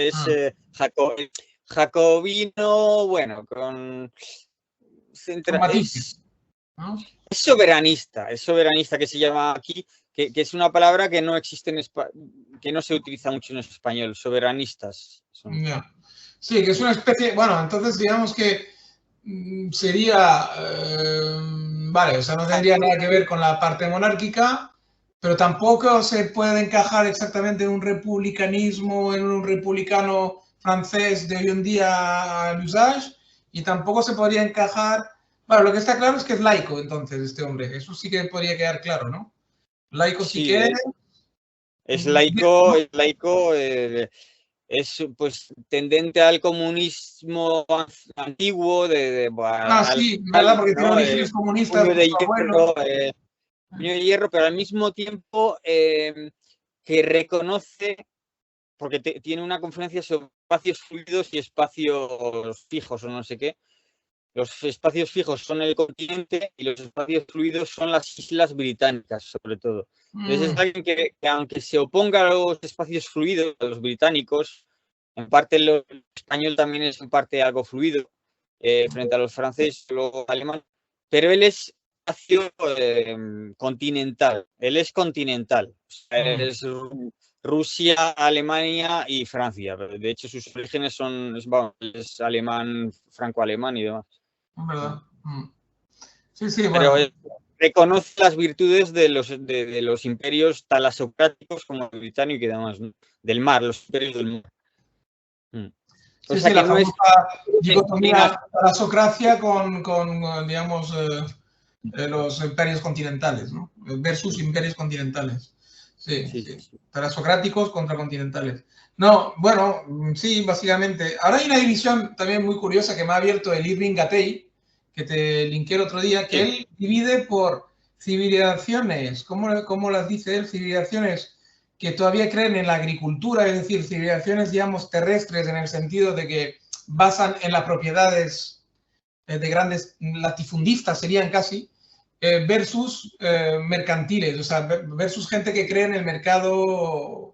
jacobino, bueno, es soberanista que se llama aquí, que es una palabra que no existe que no se utiliza mucho en español, soberanistas. Yeah. Sí, que es una especie, bueno, entonces digamos que sería, vale, o sea, no tendría nada que ver con la parte monárquica, pero tampoco se puede encajar exactamente en un republicanismo, en un republicano francés de hoy en día l'usage, y tampoco se podría encajar, bueno, lo que está claro es que es laico, entonces, este hombre, eso sí que podría quedar claro, ¿no? Laico sí que es laico, es pues tendente al comunismo antiguo sí, verdad, porque tiene orígenes comunistas, puño de hierro, pero al mismo tiempo que reconoce, porque tiene una conferencia sobre espacios fluidos y espacios fijos o no sé qué. Los espacios fijos son el continente y los espacios fluidos son las islas británicas, sobre todo. Entonces es alguien que aunque se oponga a los espacios fluidos, a los británicos, en parte el español también es en parte algo fluido frente a los franceses, los alemanes, pero él es espacio continental. Él es continental. O sea, es Rusia, Alemania y Francia. De hecho, sus orígenes es alemán, franco-alemán y demás. ¿Verdad? Sí, sí, pero bueno. reconoce las virtudes de los imperios talasocráticos como el británico y demás, ¿no? Del mar, los imperios del mar. Sí, sí, la famosa dicotomía talasocracia con digamos, los imperios continentales, ¿no? Versus imperios continentales. Sí. Talasocráticos contra continentales. No, bueno, sí, básicamente. Ahora hay una división también muy curiosa que me ha abierto el Irving Gattei, que te linké el otro día, que él divide por civilizaciones, ¿cómo las dice él? Civilizaciones que todavía creen en la agricultura, es decir, civilizaciones, digamos, terrestres en el sentido de que basan en las propiedades de grandes latifundistas, serían casi, versus mercantiles, o sea, versus gente que cree en el mercado,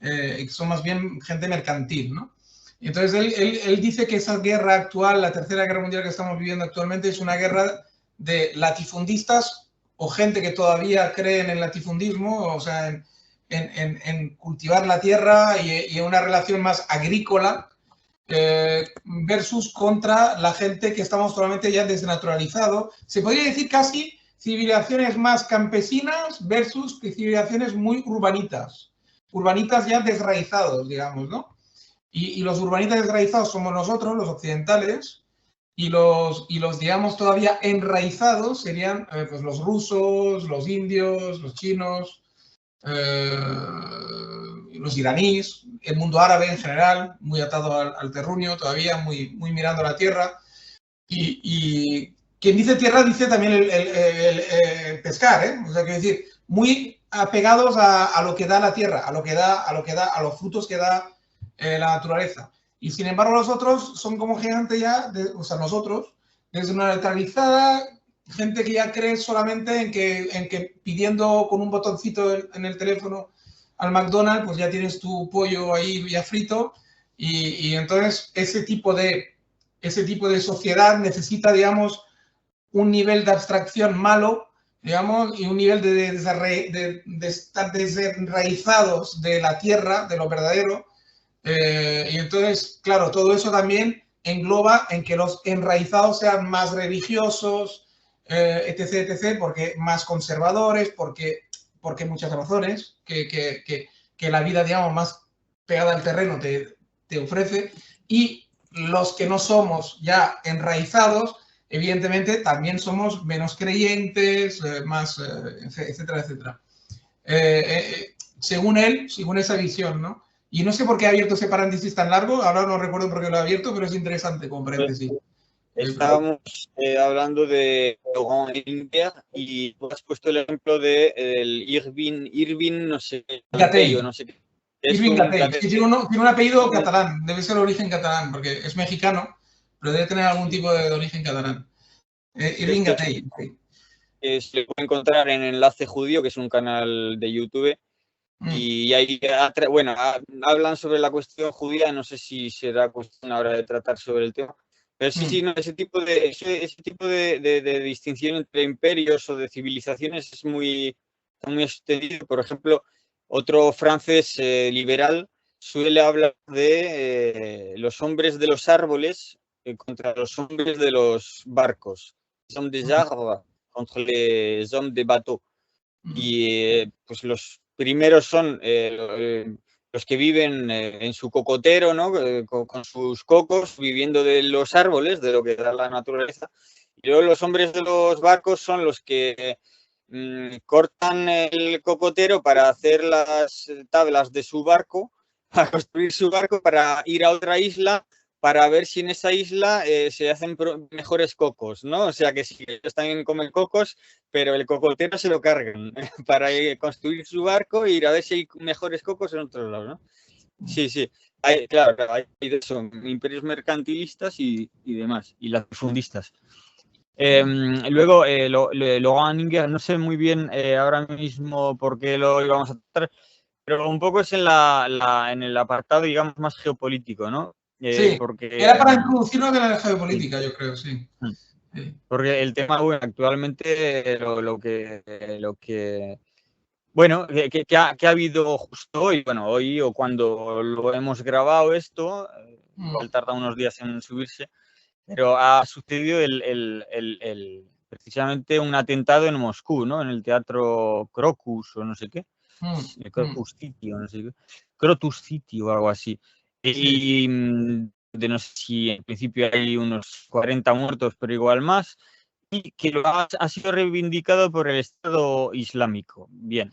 que son más bien gente mercantil, ¿no? Y entonces él dice que esa guerra actual, la tercera guerra mundial que estamos viviendo actualmente, es una guerra de latifundistas o gente que todavía cree en el latifundismo, o sea, en cultivar la tierra y en una relación más agrícola versus contra la gente que estamos totalmente ya desnaturalizado. Se podría decir casi civilizaciones más campesinas versus civilizaciones muy urbanitas. Urbanitas ya desraizados, digamos, ¿no? Y los urbanitas desraizados somos nosotros, los occidentales, y los digamos, todavía enraizados serían pues los rusos, los indios, los chinos, los iraníes, el mundo árabe en general, muy atado al terruño todavía, muy mirando a la tierra. Y quien dice tierra dice también el pescar, ¿eh? O sea, quiero decir, muy apegados a lo que da la tierra, a a los frutos que da la naturaleza. Y sin embargo los otros son como gente ya, o sea, nosotros, desde una neutralizada, gente que ya cree solamente en que pidiendo con un botoncito en el teléfono al McDonald's, pues ya tienes tu pollo ahí ya frito. Y entonces ese tipo de sociedad necesita, digamos, un nivel de abstracción malo digamos, y un nivel de estar desenraizados de la tierra, de lo verdadero. Y entonces, claro, todo eso también engloba en que los enraizados sean más religiosos, etc., etc., porque más conservadores, porque muchas razones que la vida, digamos, más pegada al terreno te ofrece. Y los que no somos ya enraizados, evidentemente también somos menos creyentes, más, etcétera, etcétera. Según él, según esa visión, ¿no? Y no sé por qué ha abierto ese paréntesis tan largo, ahora no recuerdo por qué lo ha abierto, pero es interesante como paréntesis. Estábamos hablando de India y tú has puesto el ejemplo de Irving, no sé, Gatell. no sé qué. Es Irving un Gatell. Sí, tiene un apellido catalán, debe ser de origen catalán, porque es mexicano, pero debe tener algún tipo de origen catalán. Irving Gatell. Sí. Se le puede encontrar en Enlace Judío, que es un canal de YouTube. Y ahí, bueno, hablan sobre la cuestión judía, no sé si será cuestión ahora de tratar sobre el tema, pero sí, no, ese tipo de distinción entre imperios o de civilizaciones es muy extendido. Por ejemplo, otro francés liberal suele hablar de los hombres de los árboles contra los hombres de los barcos. Son des arbres contra les hommes de bateau. Y pues los primeros son los que viven en su cocotero, ¿no? Con sus cocos, viviendo de los árboles, de lo que da la naturaleza. Y luego los hombres de los barcos son los que cortan el cocotero para hacer las tablas de su barco, para construir su barco, para ir a otra isla, para ver si en esa isla se hacen mejores cocos, ¿no? O sea que si ellos también comen cocos, pero el cocotero se lo cargan para construir su barco e ir a ver si hay mejores cocos en otros lados, ¿no? Sí, sí. Claro, hay de eso, imperios mercantilistas y demás, y latifundistas. Luego, Logan, no sé muy bien ahora mismo por qué lo íbamos a tratar, pero un poco es en el apartado, digamos, más geopolítico, ¿no? Sí, porque, era para introducirnos de la geopolítica, sí. Yo creo, sí. Porque el tema, bueno, actualmente lo que bueno, que ha habido justo hoy, bueno, hoy o cuando lo hemos grabado esto, igual tarda unos días en subirse, pero ha sucedido precisamente un atentado en Moscú, ¿no? En el teatro Crocus o no sé qué. Crocus City o no sé qué. Crotus City o algo así. Y no sé si en principio hay unos 40 muertos, pero igual más. Y que ha sido reivindicado por el Estado Islámico. Bien.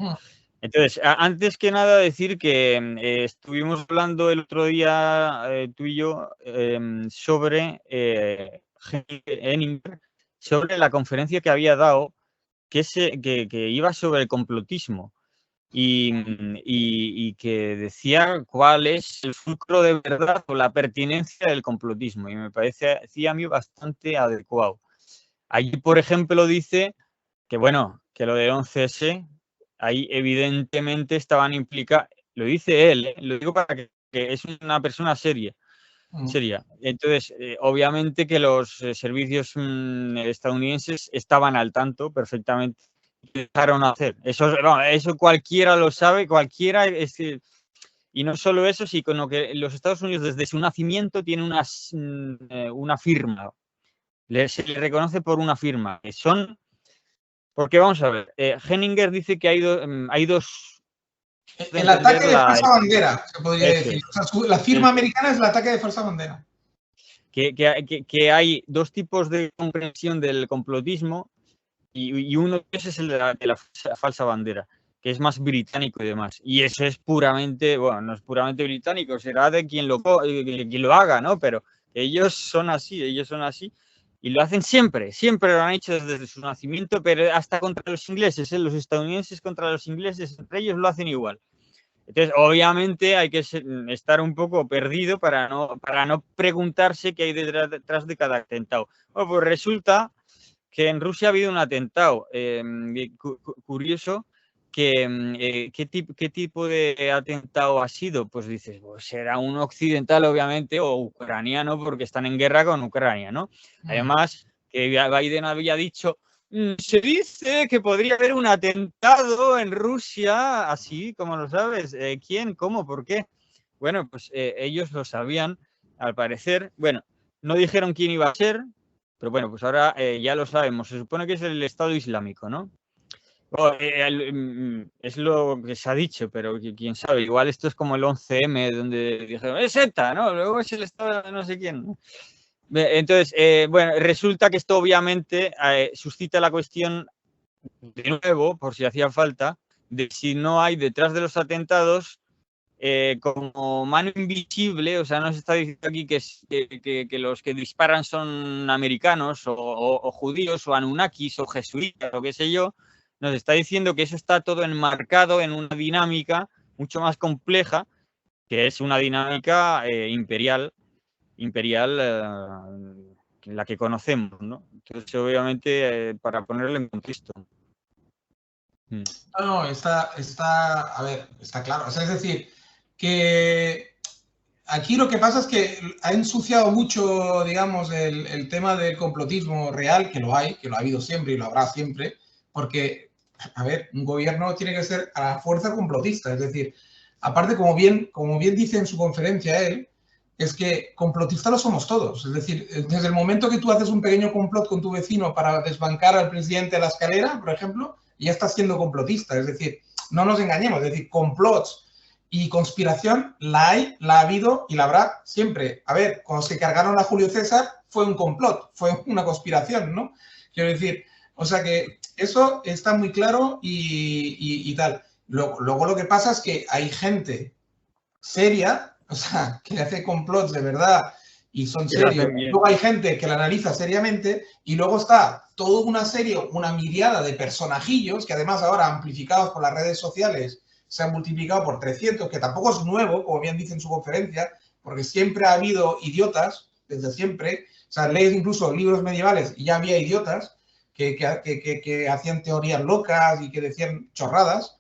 Entonces, antes que nada decir que estuvimos hablando el otro día, tú y yo, sobre Henninger, sobre la conferencia que había dado, que iba sobre el complotismo y que decía cuál es el fulcro de verdad o la pertinencia del complotismo. Y me parece a mí bastante adecuado. Allí, por ejemplo, dice que, bueno, que lo de 11S, ahí evidentemente estaban implicados, lo dice él, lo digo para que es una persona seria. Entonces, obviamente que los servicios estadounidenses estaban al tanto perfectamente. Dejaron hacer. Eso cualquiera lo sabe, cualquiera. Y no solo eso, sino que los Estados Unidos desde su nacimiento tienen una firma. Se le reconoce por una firma. Porque vamos a ver, Henninger dice que hay dos... El ataque de falsa bandera, se podría decir. O sea, la firma americana es el ataque de falsa bandera. Que hay dos tipos de comprensión del complotismo y uno de esos es el de la falsa bandera, que es más británico y demás. Y eso es puramente, bueno, no es puramente británico, será de quien lo haga, ¿no? Pero ellos son así y lo hacen siempre lo han hecho desde su nacimiento, pero hasta contra los ingleses, los estadounidenses contra los ingleses, entre ellos lo hacen igual. Entonces, obviamente hay que estar un poco perdido para no preguntarse qué hay detrás de cada atentado. Bueno, pues resulta que en Rusia ha habido un atentado curioso. ¿Qué tipo de atentado ha sido? Pues dices, pues será un occidental, obviamente, o ucraniano, porque están en guerra con Ucrania, ¿no? Además, que Biden había dicho Se dice que podría haber un atentado en Rusia, así como lo sabes. ¿Quién? ¿Cómo? ¿Por qué? Bueno, pues ellos lo sabían, al parecer. Bueno, no dijeron quién iba a ser, pero bueno, pues ahora ya lo sabemos. Se supone que es el Estado Islámico, ¿no? Es lo que se ha dicho, pero quién sabe. Igual esto es como el 11M, donde dijeron, es ETA, ¿no? Luego es el Estado de no sé quién, ¿no? Entonces, bueno, resulta que esto obviamente suscita la cuestión, de nuevo, por si hacía falta, de si no hay detrás de los atentados como mano invisible. O sea, no se está diciendo aquí que los que disparan son americanos o judíos o anunnakis o jesuitas o qué sé yo. Nos está diciendo que eso está todo enmarcado en una dinámica mucho más compleja, que es una dinámica imperial, la que conocemos, ¿no? Entonces, obviamente, para ponerlo en contexto. No, a ver, está claro. O sea, es decir, que aquí lo que pasa es que ha ensuciado mucho, digamos, el tema del complotismo real, que lo hay, que lo ha habido siempre y lo habrá siempre, porque, a ver, un gobierno tiene que ser a la fuerza complotista. Es decir, aparte, como bien dice en su conferencia él, es que complotistas lo somos todos. Es decir, desde el momento que tú haces un pequeño complot con tu vecino para desbancar al presidente de la escalera, por ejemplo, ya estás siendo complotista. Es decir, no nos engañemos. Es decir, complots y conspiración la hay, la ha habido y la habrá siempre. A ver, cuando se cargaron a Julio César fue un complot, fue una conspiración, ¿no? Quiero decir, o sea que eso está muy claro y tal. Luego lo que pasa es que hay gente seria, o sea, que hace complots de verdad y son serios. Luego hay gente que la analiza seriamente y luego está toda una serie, una miriada de personajillos que además ahora amplificados por las redes sociales se han multiplicado por 300, que tampoco es nuevo, como bien dice en su conferencia, porque siempre ha habido idiotas, desde siempre. O sea, lees incluso libros medievales y ya había idiotas que hacían teorías locas y que decían chorradas.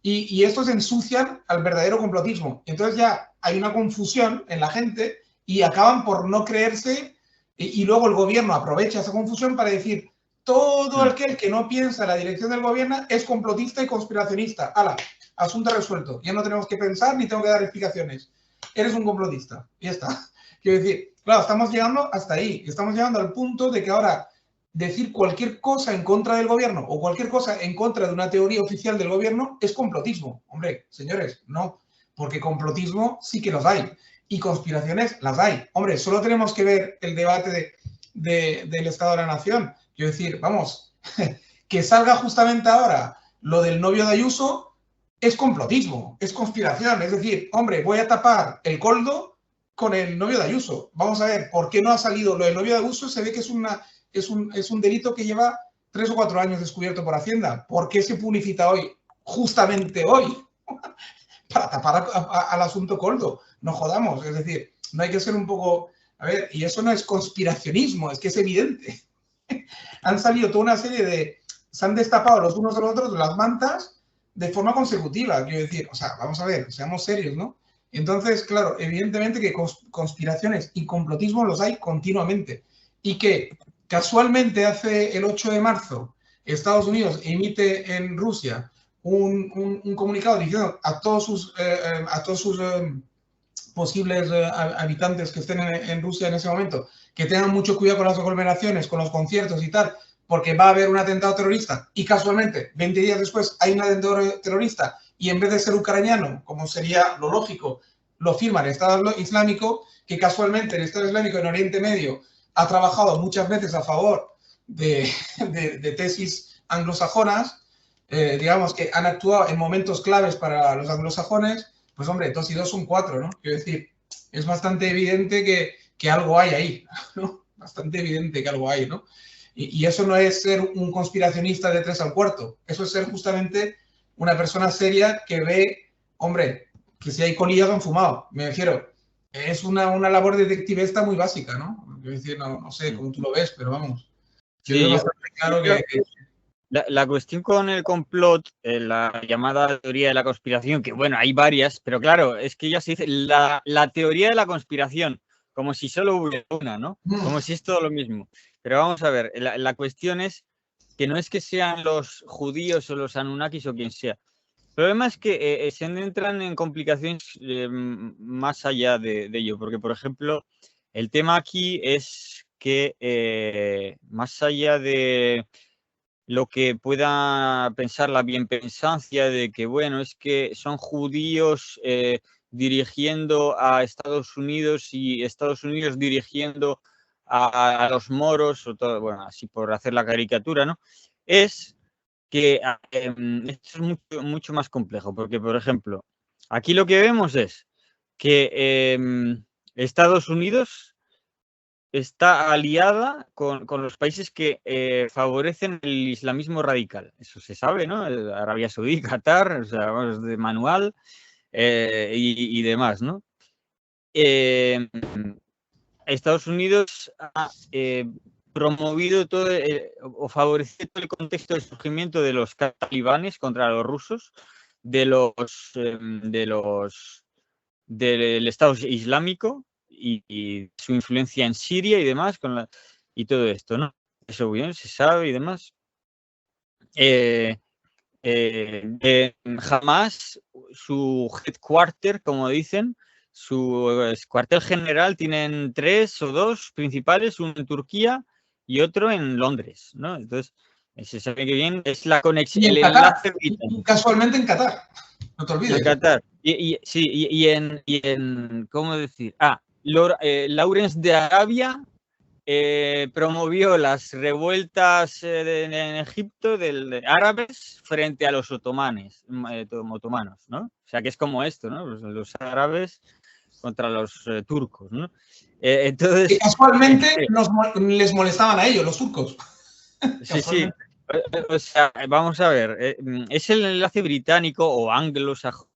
Y estos ensucian al verdadero complotismo. Entonces ya hay una confusión en la gente y acaban por no creerse y luego el gobierno aprovecha esa confusión para decir todo aquel que no piensa en la dirección del gobierno es complotista y conspiracionista. ¡Hala! Asunto resuelto. Ya no tenemos que pensar ni tengo que dar explicaciones. Eres un complotista. Y ya está. Quiero decir, claro, estamos llegando hasta ahí. Estamos llegando al punto de que ahora decir cualquier cosa en contra del gobierno o cualquier cosa en contra de una teoría oficial del gobierno es complotismo. Hombre, señores, no. Porque complotismo sí que los hay. Y conspiraciones las hay. Hombre, solo tenemos que ver el debate del Estado de la Nación. Quiero decir, vamos, que salga justamente ahora lo del novio de Ayuso es complotismo, es conspiración. Es decir, hombre, voy a tapar el coldo con el novio de Ayuso. Vamos a ver, ¿por qué no ha salido lo del novio de Ayuso? Se ve que es un delito que lleva 3 o 4 años descubierto por Hacienda. ¿Por qué se publicita hoy? Justamente hoy. Para tapar al asunto coldo. No jodamos. Es decir, no hay que ser un poco... A ver, y eso no es conspiracionismo, es que es evidente. Han salido toda una serie de... Se han destapado los unos a los otros las mantas de forma consecutiva. Quiero decir, o sea, vamos a ver, seamos serios, ¿no? Entonces, claro, evidentemente que conspiraciones y complotismo los hay continuamente. Y que casualmente hace el 8 de marzo Estados Unidos emite en Rusia un comunicado diciendo a todos sus posibles habitantes que estén en Rusia en ese momento que tengan mucho cuidado con las aglomeraciones, con los conciertos y tal, porque va a haber un atentado terrorista y casualmente 20 días después hay un atentado terrorista y en vez de ser ucraniano, como sería lo lógico, lo firma el Estado Islámico, que casualmente el Estado Islámico en Oriente Medio ha trabajado muchas veces a favor de tesis anglosajonas, digamos que han actuado en momentos claves para los anglosajones. Pues hombre, 2 y 2 son 4, ¿no? Quiero decir, es bastante evidente que algo hay ahí, ¿no? Bastante evidente que algo hay, ¿no? Y eso no es ser un conspiracionista de 3 al cuarto, eso es ser justamente una persona seria que ve, hombre, que si hay colillas han fumado, me refiero. Es una labor detectivista muy básica, ¿no? Quiero decir, no sé cómo tú lo ves, pero vamos. Yo veo bastante claro que... La cuestión con el complot, la llamada teoría de la conspiración, que bueno, hay varias, pero claro, es que ya se dice la teoría de la conspiración, como si solo hubiera una, ¿no? Como si es todo lo mismo. Pero vamos a ver, la cuestión es que no es que sean los judíos o los Anunnakis o quien sea. El problema es que se entran en complicaciones más allá de ello, porque, por ejemplo, el tema aquí es que más allá de lo que pueda pensar la bienpensancia de que, bueno, es que son judíos dirigiendo a Estados Unidos y Estados Unidos dirigiendo a los moros, o todo, bueno, así por hacer la caricatura, ¿no? Es que esto es mucho más complejo, porque, por ejemplo, aquí lo que vemos es que Estados Unidos está aliada con los países que favorecen el islamismo radical. Eso se sabe, ¿no? Arabia Saudí, Qatar, o sea, vamos, de manual y demás, ¿no? Estados Unidos ha promovido todo o favorecido todo el contexto del surgimiento de los talibanes contra los rusos, del Estado Islámico y su influencia en Siria y demás, y todo esto, ¿no? Eso bien se sabe y demás. Jamás su headquarter, como dicen, su cuartel general, tienen 3 o 2 principales, uno en Turquía y otro en Londres, ¿no? Entonces, se sabe que bien es la conexión, el enlace británico. Casualmente en Qatar, no te olvides. En Qatar. Y en ¿cómo decir? Lawrence de Arabia promovió las revueltas en Egipto de árabes frente a los otomanos, ¿no? O sea, que es como esto, ¿no? Los árabes contra los turcos, ¿no? Entonces, que casualmente les molestaban a ellos, los turcos. Sí. O sea, vamos a ver, es el enlace británico o anglosajón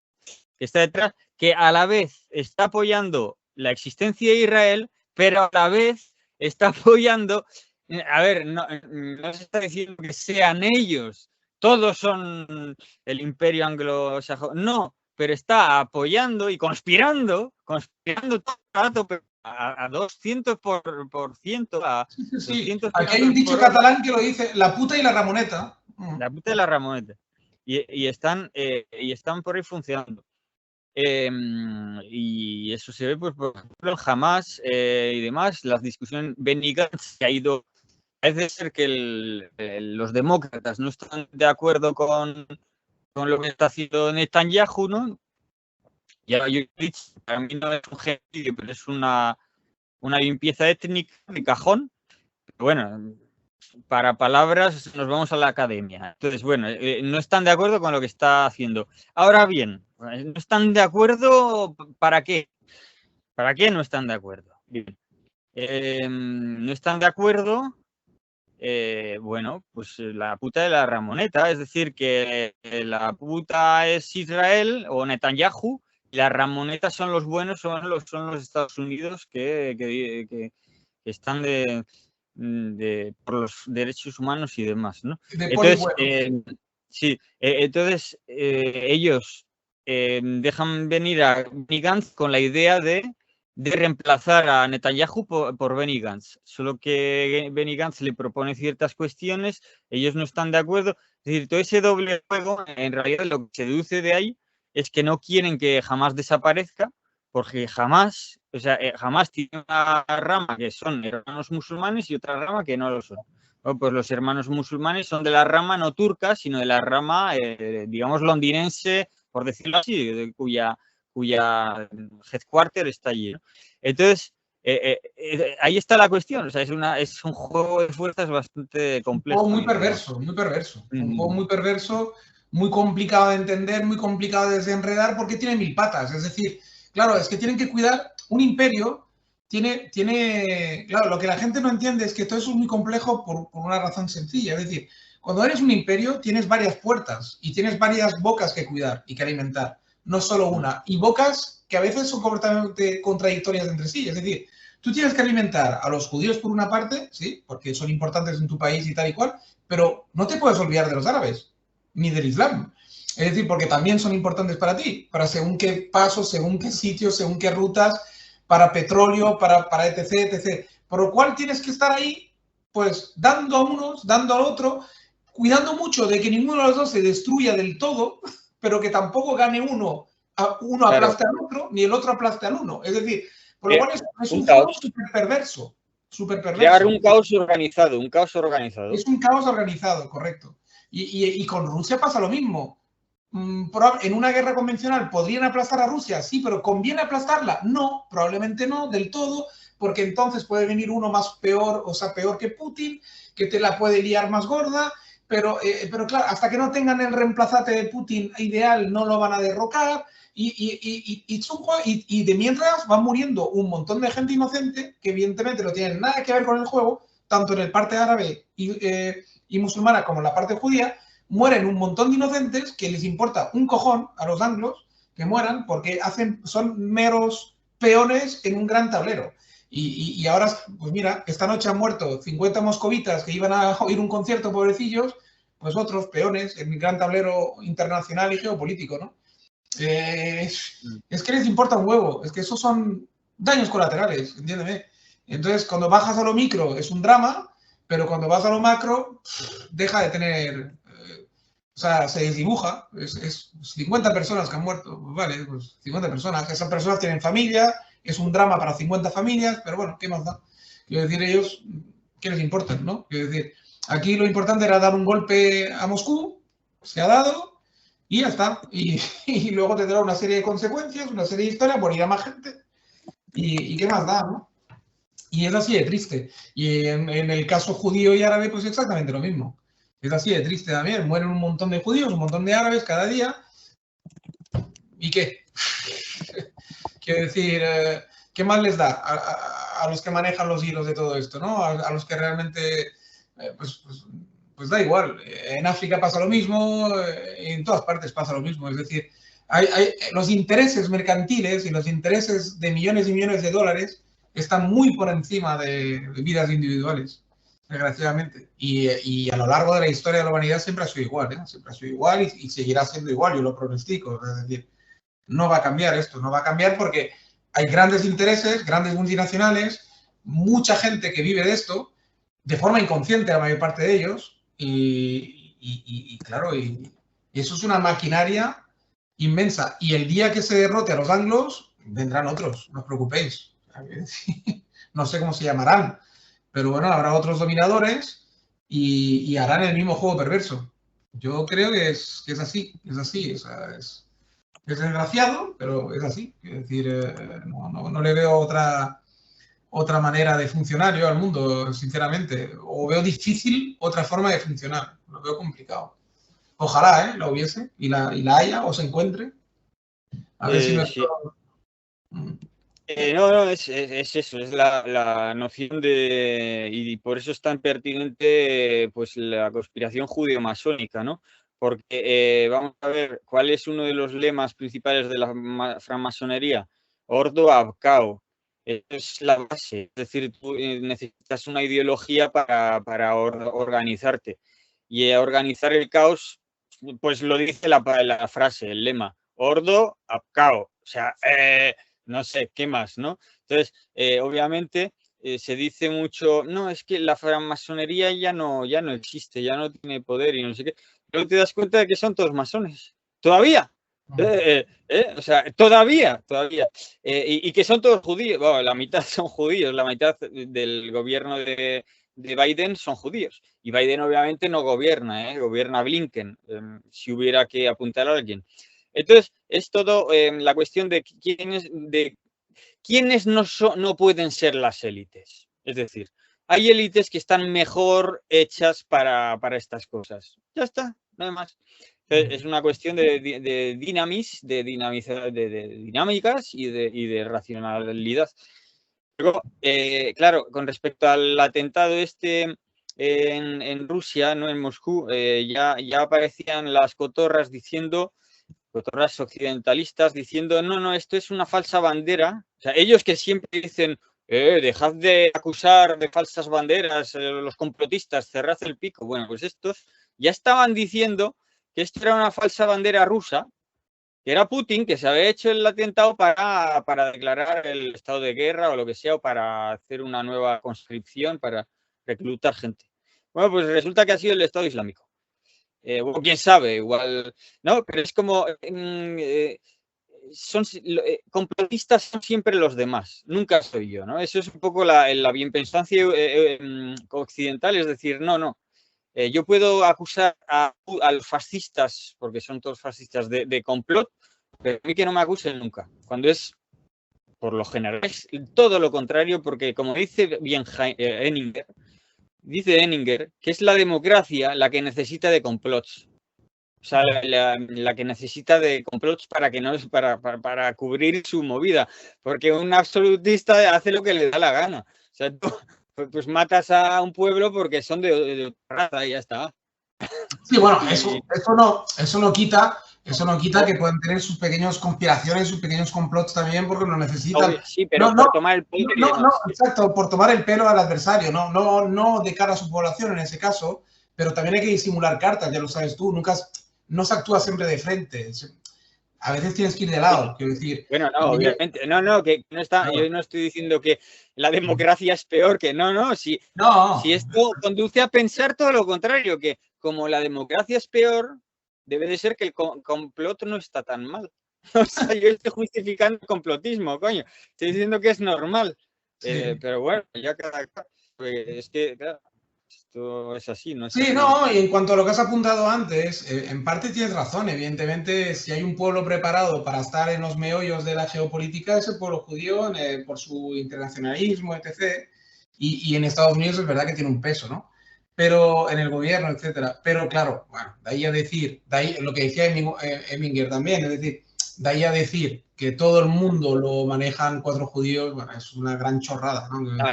que está detrás, que a la vez está apoyando la existencia de Israel, pero a la vez está apoyando, a ver, no se está diciendo que sean ellos, todos son el imperio anglosajón, no, pero está apoyando y conspirando todo el rato, a 200%, Sí. 200 Aquí hay un dicho catalán que lo dice, la puta y la ramoneta. La puta y la ramoneta. Y están por ahí funcionando. Y eso se ve, pues, por ejemplo, el Hamas y demás, las discusiones. Benny Gantz que ha ido. Parece ser que los demócratas no están de acuerdo con lo que está haciendo Netanyahu, ¿no? Ya yo he dicho, para mí no es un genocidio, pero es una limpieza étnica de cajón. Pero bueno, para palabras nos vamos a la academia. Entonces, bueno, no están de acuerdo con lo que está haciendo. Ahora bien, no están de acuerdo, ¿para qué? ¿Para qué no están de acuerdo? Bien. No están de acuerdo, bueno, pues la puta de la Ramoneta, es decir, que la puta es Israel o Netanyahu y la Ramoneta son los buenos, son los Estados Unidos que están por los derechos humanos y demás, ¿no? Entonces, sí, entonces ellos dejan venir a Benny Gantz con la idea de reemplazar a Netanyahu por Benny Gantz, solo que Benny Gantz le propone ciertas cuestiones, ellos no están de acuerdo, es decir, todo ese doble juego, en realidad lo que se deduce de ahí es que no quieren que jamás desaparezca, porque jamás tiene una rama que son hermanos musulmanes y otra rama que no lo son. Bueno, pues los hermanos musulmanes son de la rama no turca, sino de la rama, digamos, londinense, por decirlo así, cuya headquarter está allí, ¿no? Entonces, ahí está la cuestión, o sea, es un juego de fuerzas bastante complejo. Un juego muy perverso, muy perverso. Un juego muy perverso, muy complicado de entender, muy complicado de desenredar, porque tiene 1000 patas. Es decir, claro, es que tienen que cuidar un imperio. Claro, lo que la gente no entiende es que todo eso es muy complejo por una razón sencilla. Es decir, cuando eres un imperio tienes varias puertas y tienes varias bocas que cuidar y que alimentar, no solo una. Y bocas que a veces son completamente contradictorias entre sí. Es decir, tú tienes que alimentar a los judíos por una parte, sí, porque son importantes en tu país y tal y cual, pero no te puedes olvidar de los árabes, ni del Islam. Es decir, porque también son importantes para ti, para según qué pasos, según qué sitios, según qué rutas, para petróleo, para etc, etc. Por lo cual tienes que estar ahí, pues, dando a unos, dando al otro, cuidando mucho de que ninguno de los dos se destruya del todo, pero que tampoco gane uno aplaste al otro, ni el otro aplaste al uno. Es decir, por lo cual es un juego súper perverso. Crear un caos organizado, un caos organizado. Es un caos organizado, correcto. Y con Rusia pasa lo mismo. En una guerra convencional podrían aplastar a Rusia, sí, pero ¿conviene aplastarla? No, probablemente no, del todo, porque entonces puede venir uno más peor, o sea, peor que Putin, que te la puede liar más gorda, pero claro, hasta que no tengan el reemplazante de Putin ideal, no lo van a derrocar, y de mientras van muriendo un montón de gente inocente, que evidentemente no tienen nada que ver con el juego, tanto en el parte árabe y musulmana como en la parte judía. Mueren un montón de inocentes que les importa un cojón a los anglos que mueran porque son meros peones en un gran tablero. Y ahora, pues mira, esta noche han muerto 50 moscovitas que iban a oír un concierto, pobrecillos, pues otros peones en el gran tablero internacional y geopolítico, ¿no? Es que les importa un huevo, es que esos son daños colaterales, entiéndeme. Entonces, cuando bajas a lo micro es un drama, pero cuando vas a lo macro, deja de tener... o sea, se desdibuja. Es 50 personas que han muerto. Pues vale, pues 50 personas. Esas personas tienen familia, es un drama para 50 familias, pero bueno, ¿qué más da? Quiero decir, ellos, ¿qué les importa, no? Quiero decir, aquí lo importante era dar un golpe a Moscú, se ha dado, y ya está. Y luego tendrá una serie de consecuencias, una serie de historias, morirá más gente. ¿Y qué más da, no? Y es así de triste. Y en el caso judío y árabe, pues exactamente lo mismo. Es así de triste también. Mueren un montón de judíos, un montón de árabes cada día. ¿Y qué? Quiero decir, ¿qué más les da a los que manejan los hilos de todo esto, ¿no? A los que realmente, pues da igual. En África pasa lo mismo, en todas partes pasa lo mismo. Es decir, los intereses mercantiles y los intereses de millones y millones de dólares están muy por encima de vidas individuales, desgraciadamente. Y a lo largo de la historia de la humanidad siempre ha sido igual, ¿eh? Siempre ha sido igual y seguirá siendo igual, yo lo pronostico. Es decir, no va a cambiar esto, no va a cambiar porque hay grandes intereses, grandes multinacionales, mucha gente que vive de esto, de forma inconsciente la mayor parte de ellos, y claro, y eso es una maquinaria inmensa. Y el día que se derrote a los anglos, vendrán otros, no os preocupéis. No sé cómo se llamarán, pero bueno, habrá otros dominadores y harán el mismo juego perverso. Yo creo que es así, es así, o sea, es desgraciado, pero es así. Es decir, no le veo otra manera de funcionar yo al mundo, sinceramente. O veo difícil otra forma de funcionar. Lo veo complicado. Ojalá, la hubiese y la haya o se encuentre. A ver si no es Sí. todo... No, es eso, es la noción de, y por eso es tan pertinente pues la conspiración judeo-masónica, ¿no? Porque vamos a ver, ¿cuál es uno de los lemas principales de la francmasonería? Ordo ab cao. Es la base, es decir, tú necesitas una ideología para organizarte. Y organizar el caos, pues lo dice la frase, el lema, Ordo ab cao. O sea, no sé, ¿qué más, no? Entonces, obviamente, se dice mucho, no, es que la francmasonería ya no existe, ya no tiene poder y no sé qué. Pero te das cuenta de que son todos masones. Todavía. O sea, todavía. Y que son todos judíos. Bueno, la mitad son judíos, la mitad del gobierno de Biden son judíos. Y Biden obviamente no gobierna, gobierna Blinken, si hubiera que apuntar a alguien. Entonces, es todo la cuestión de quiénes no pueden ser las élites. Es decir, hay élites que están mejor hechas para estas cosas. Ya está, no hay más. Entonces, es una cuestión de dinámicas y de racionalidad. Luego, claro, con respecto al atentado en Rusia, no en Moscú, ya aparecían las cotorras occidentalistas diciendo, no, esto es una falsa bandera. O sea, ellos que siempre dicen, dejad de acusar de falsas banderas, los complotistas, cerrad el pico. Bueno, pues estos ya estaban diciendo que esto era una falsa bandera rusa, que era Putin, que se había hecho el atentado para declarar el estado de guerra o lo que sea, o para hacer una nueva conscripción, para reclutar gente. Bueno, pues resulta que ha sido el Estado Islámico. o quién sabe, igual, ¿no? Pero es como, complotistas son siempre los demás, nunca soy yo, ¿no? Eso es un poco la bienpensancia occidental, es decir, no. Yo puedo acusar a los fascistas, porque son todos fascistas, de complot, pero a mí que no me acusen nunca. Cuando es, por lo general, es todo lo contrario, porque como dice bien Henninger, que es la democracia la que necesita de complots. O sea, la que necesita de complots para que no para cubrir su movida. Porque un absolutista hace lo que le da la gana. O sea, tú, pues matas a un pueblo porque son de otra raza y ya está. Sí, bueno, eso no quita que puedan tener sus pequeñas conspiraciones, sus pequeños complots también, porque lo necesitan. Sí, pero por tomar el pelo. No, exacto, por tomar el pelo al adversario, no de cara a su población en ese caso, pero también hay que disimular cartas, ya lo sabes tú, no se actúa siempre de frente. A veces tienes que ir de lado, quiero decir. Bueno, no, obviamente. No, que no está. Claro. Yo no estoy diciendo que la democracia es peor que. Si esto conduce a pensar todo lo contrario, que como la democracia es peor, debe de ser que el complot no está tan mal. O sea, yo estoy justificando el complotismo, coño. Estoy diciendo que es normal. Sí. Pero bueno, ya cada. Pues es que, claro. Esto es así, ¿no? Sí, no, y en cuanto a lo que has apuntado antes, en parte tienes razón. Evidentemente, si hay un pueblo preparado para estar en los meollos de la geopolítica, es el pueblo judío, por su internacionalismo, etc. Y en Estados Unidos es verdad que tiene un peso, ¿no? Pero en el gobierno, etcétera. Pero claro, bueno, de ahí a decir, lo que decía Heminger también, es decir, de ahí a decir que todo el mundo lo manejan 4 judíos, bueno, es una gran chorrada, ¿no?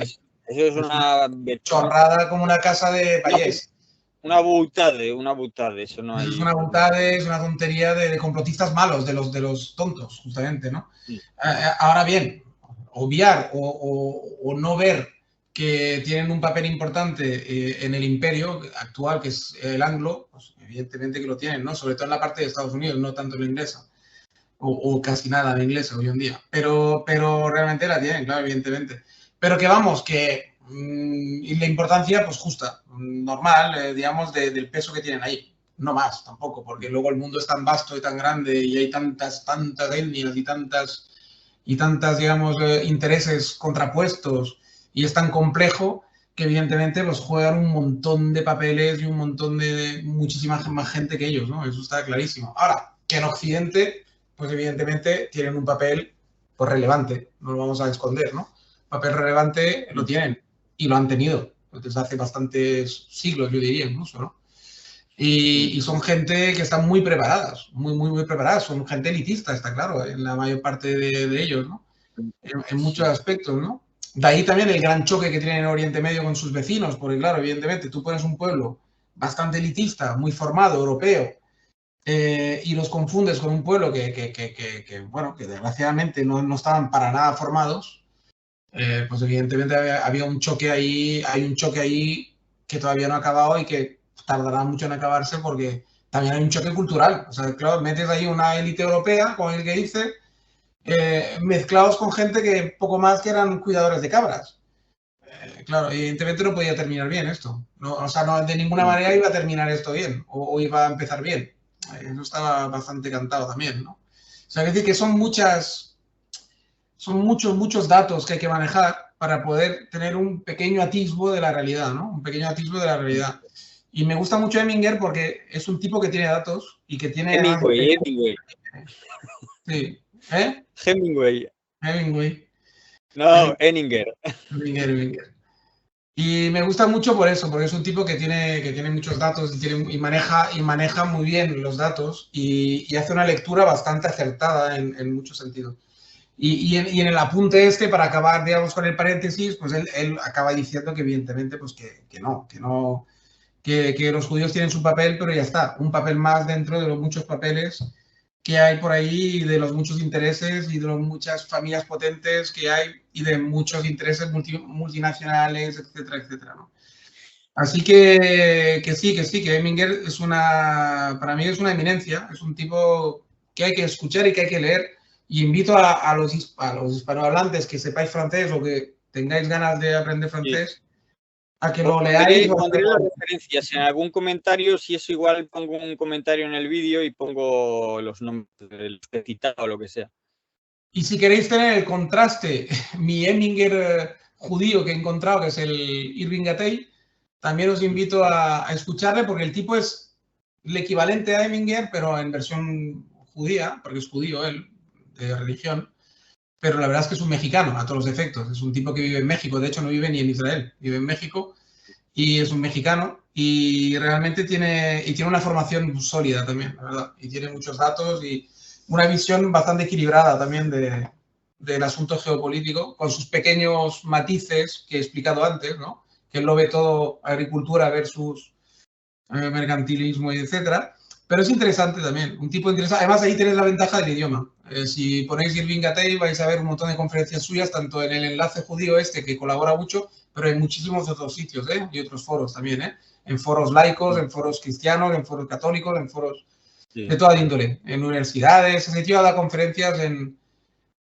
Eso es una chorrada como una casa de payés. Una butade, eso no hay. Es una butade, es una tontería de complotistas malos, de los tontos, justamente, ¿no? Sí. Ahora bien, obviar o no ver que tienen un papel importante en el imperio actual, que es el anglo, pues evidentemente que lo tienen, ¿no? Sobre todo en la parte de Estados Unidos, no tanto en la inglesa. O casi nada en la inglesa hoy en día. Pero realmente la tienen, claro, evidentemente. Pero que vamos, que y la importancia, pues justa, normal, digamos, del peso que tienen ahí. No más, tampoco, porque luego el mundo es tan vasto y tan grande y hay tantas etnias y tantas, digamos, intereses contrapuestos y es tan complejo que evidentemente pues juegan un montón de papeles y un montón de muchísima más gente que ellos, ¿no? Eso está clarísimo. Ahora, que en Occidente, pues evidentemente tienen un papel pues relevante, no lo vamos a esconder, ¿no? Papel relevante lo tienen y lo han tenido desde hace bastantes siglos, yo diría incluso, ¿no? Y son gente que están muy preparadas, muy preparadas, son gente elitista, está claro, en la mayor parte de ellos, ¿no? En muchos aspectos, ¿no? De ahí también el gran choque que tienen en Oriente Medio con sus vecinos, porque claro, evidentemente tú pones un pueblo bastante elitista, muy formado, europeo, y los confundes con un pueblo bueno, que desgraciadamente no estaban para nada formados, pues evidentemente había un choque ahí, hay un choque ahí que todavía no ha acabado y que tardará mucho en acabarse porque también hay un choque cultural. O sea, claro, metes ahí una élite europea, como el que dice, mezclados con gente que poco más que eran cuidadores de cabras. Claro, evidentemente no podía terminar bien esto. No, o sea, no, de ninguna manera iba a terminar esto bien o iba a empezar bien. Eso estaba bastante cantado también, ¿no? O sea, es decir, que son muchos datos que hay que manejar para poder tener un pequeño atisbo de la realidad, ¿no? Un pequeño atisbo de la realidad. Y me gusta mucho Heminger porque es un tipo que tiene datos y que tiene... Hemingway. Sí. Hemingway. No, Henninger. Heminger. Y me gusta mucho por eso, porque es un tipo que tiene muchos datos y maneja muy bien los datos y hace una lectura bastante acertada en muchos sentidos. Y en el apunte para acabar, digamos, con el paréntesis, pues él acaba diciendo que evidentemente pues que los judíos tienen su papel, pero ya está, un papel más dentro de los muchos papeles que hay por ahí, y de los muchos intereses y de las muchas familias potentes que hay y de muchos intereses multinacionales, etcétera, etcétera, ¿no? Así que Heminger para mí es una eminencia, es un tipo que hay que escuchar y que hay que leer. Y invito a los hispanohablantes que sepáis francés o que tengáis ganas de aprender francés a que lo leáis. Pondré las referencias en algún comentario, si eso igual pongo un comentario en el vídeo y pongo los nombres del citado o lo que sea. Y si queréis tener el contraste, mi Heminger judío que he encontrado, que es el Irving Gattei, también os invito a escucharle porque el tipo es el equivalente a Heminger, pero en versión judía, porque es judío él, de religión, pero la verdad es que es un mexicano a todos los efectos. Es un tipo que vive en México, de hecho no vive ni en Israel, vive en México y es un mexicano y realmente tiene una formación sólida también, la verdad, y tiene muchos datos y una visión bastante equilibrada también del asunto geopolítico, con sus pequeños matices que he explicado antes, ¿no? Que él lo ve todo agricultura versus mercantilismo, etcétera. Pero es interesante también, un tipo interesante. Además, ahí tenéis la ventaja del idioma. Si ponéis Irving Gattei, vais a ver un montón de conferencias suyas, tanto en el enlace judío este, que colabora mucho, pero en muchísimos otros sitios, y otros foros también, en foros laicos, en foros cristianos, en foros católicos, en foros de toda índole, en universidades. Ese tío ha dado conferencias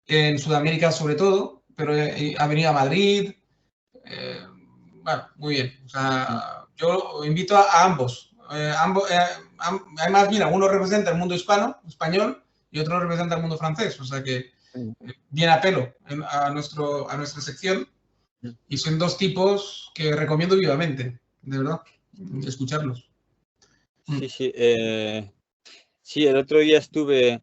en Sudamérica sobre todo, pero ha venido a Madrid. Bueno, muy bien. O sea, yo invito a ambos. Además, mira, uno representa el mundo español, y otro representa el mundo francés. O sea que viene a pelo a nuestra sección. Y son dos tipos que recomiendo vivamente, de verdad, escucharlos. Sí, sí. Sí, el otro día estuve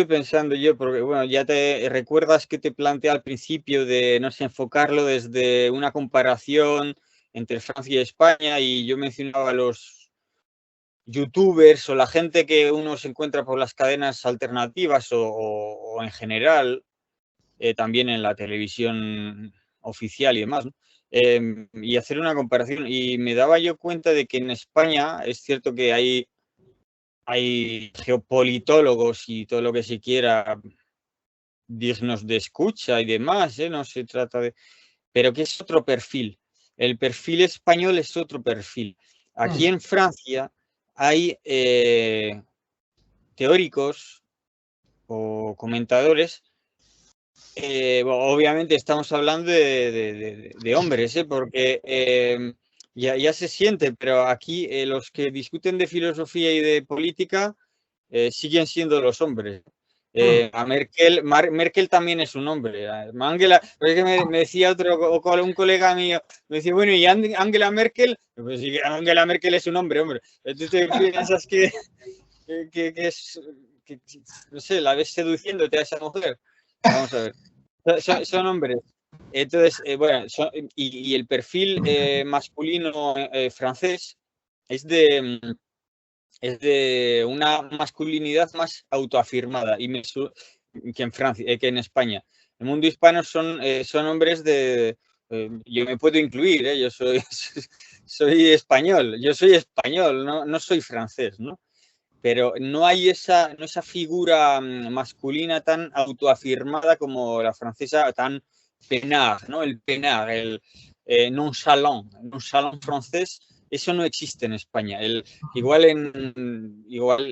pensando yo, porque bueno, ya te recuerdas que te planteé al principio de, no sé, enfocarlo desde una comparación entre Francia y España, y yo mencionaba a los youtubers o la gente que uno se encuentra por las cadenas alternativas o en general, también en la televisión oficial y demás, ¿no? Y hacer una comparación. Y me daba yo cuenta de que en España es cierto que hay geopolitólogos y todo lo que se quiera dignos de escucha y demás, no se trata de... Pero que es otro perfil. El perfil español es otro perfil. Aquí en Francia hay teóricos o comentadores. Obviamente estamos hablando de hombres, porque ya se siente, pero aquí los que discuten de filosofía y de política siguen siendo los hombres. A Merkel también es un hombre. Angela, es que me decía un colega mío, me decía, bueno, ¿y Angela Merkel? Pues sí, Angela Merkel es un hombre. ¿Tú te piensas que es, no sé, la ves seduciéndote a esa mujer? Vamos a ver. Son hombres. Entonces, bueno, y el perfil masculino francés es de una masculinidad más autoafirmada que en Francia, que en España. El mundo hispano son hombres yo me puedo incluir, yo soy español, no soy francés, ¿no? Pero no hay esa figura masculina tan autoafirmada como la francesa, tan peinard, ¿no? El peinard, el nonchalant francés. Eso no existe en España. Igual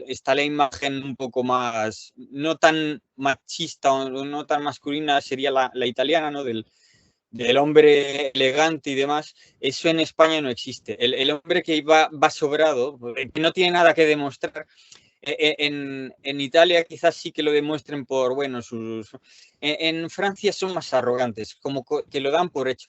está la imagen un poco más, no tan machista o no tan masculina, sería la italiana, ¿no? Del hombre elegante y demás. Eso en España no existe. El hombre que va sobrado, que no tiene nada que demostrar. En Italia quizás sí que lo demuestren por, bueno, en Francia son más arrogantes, como que lo dan por hecho.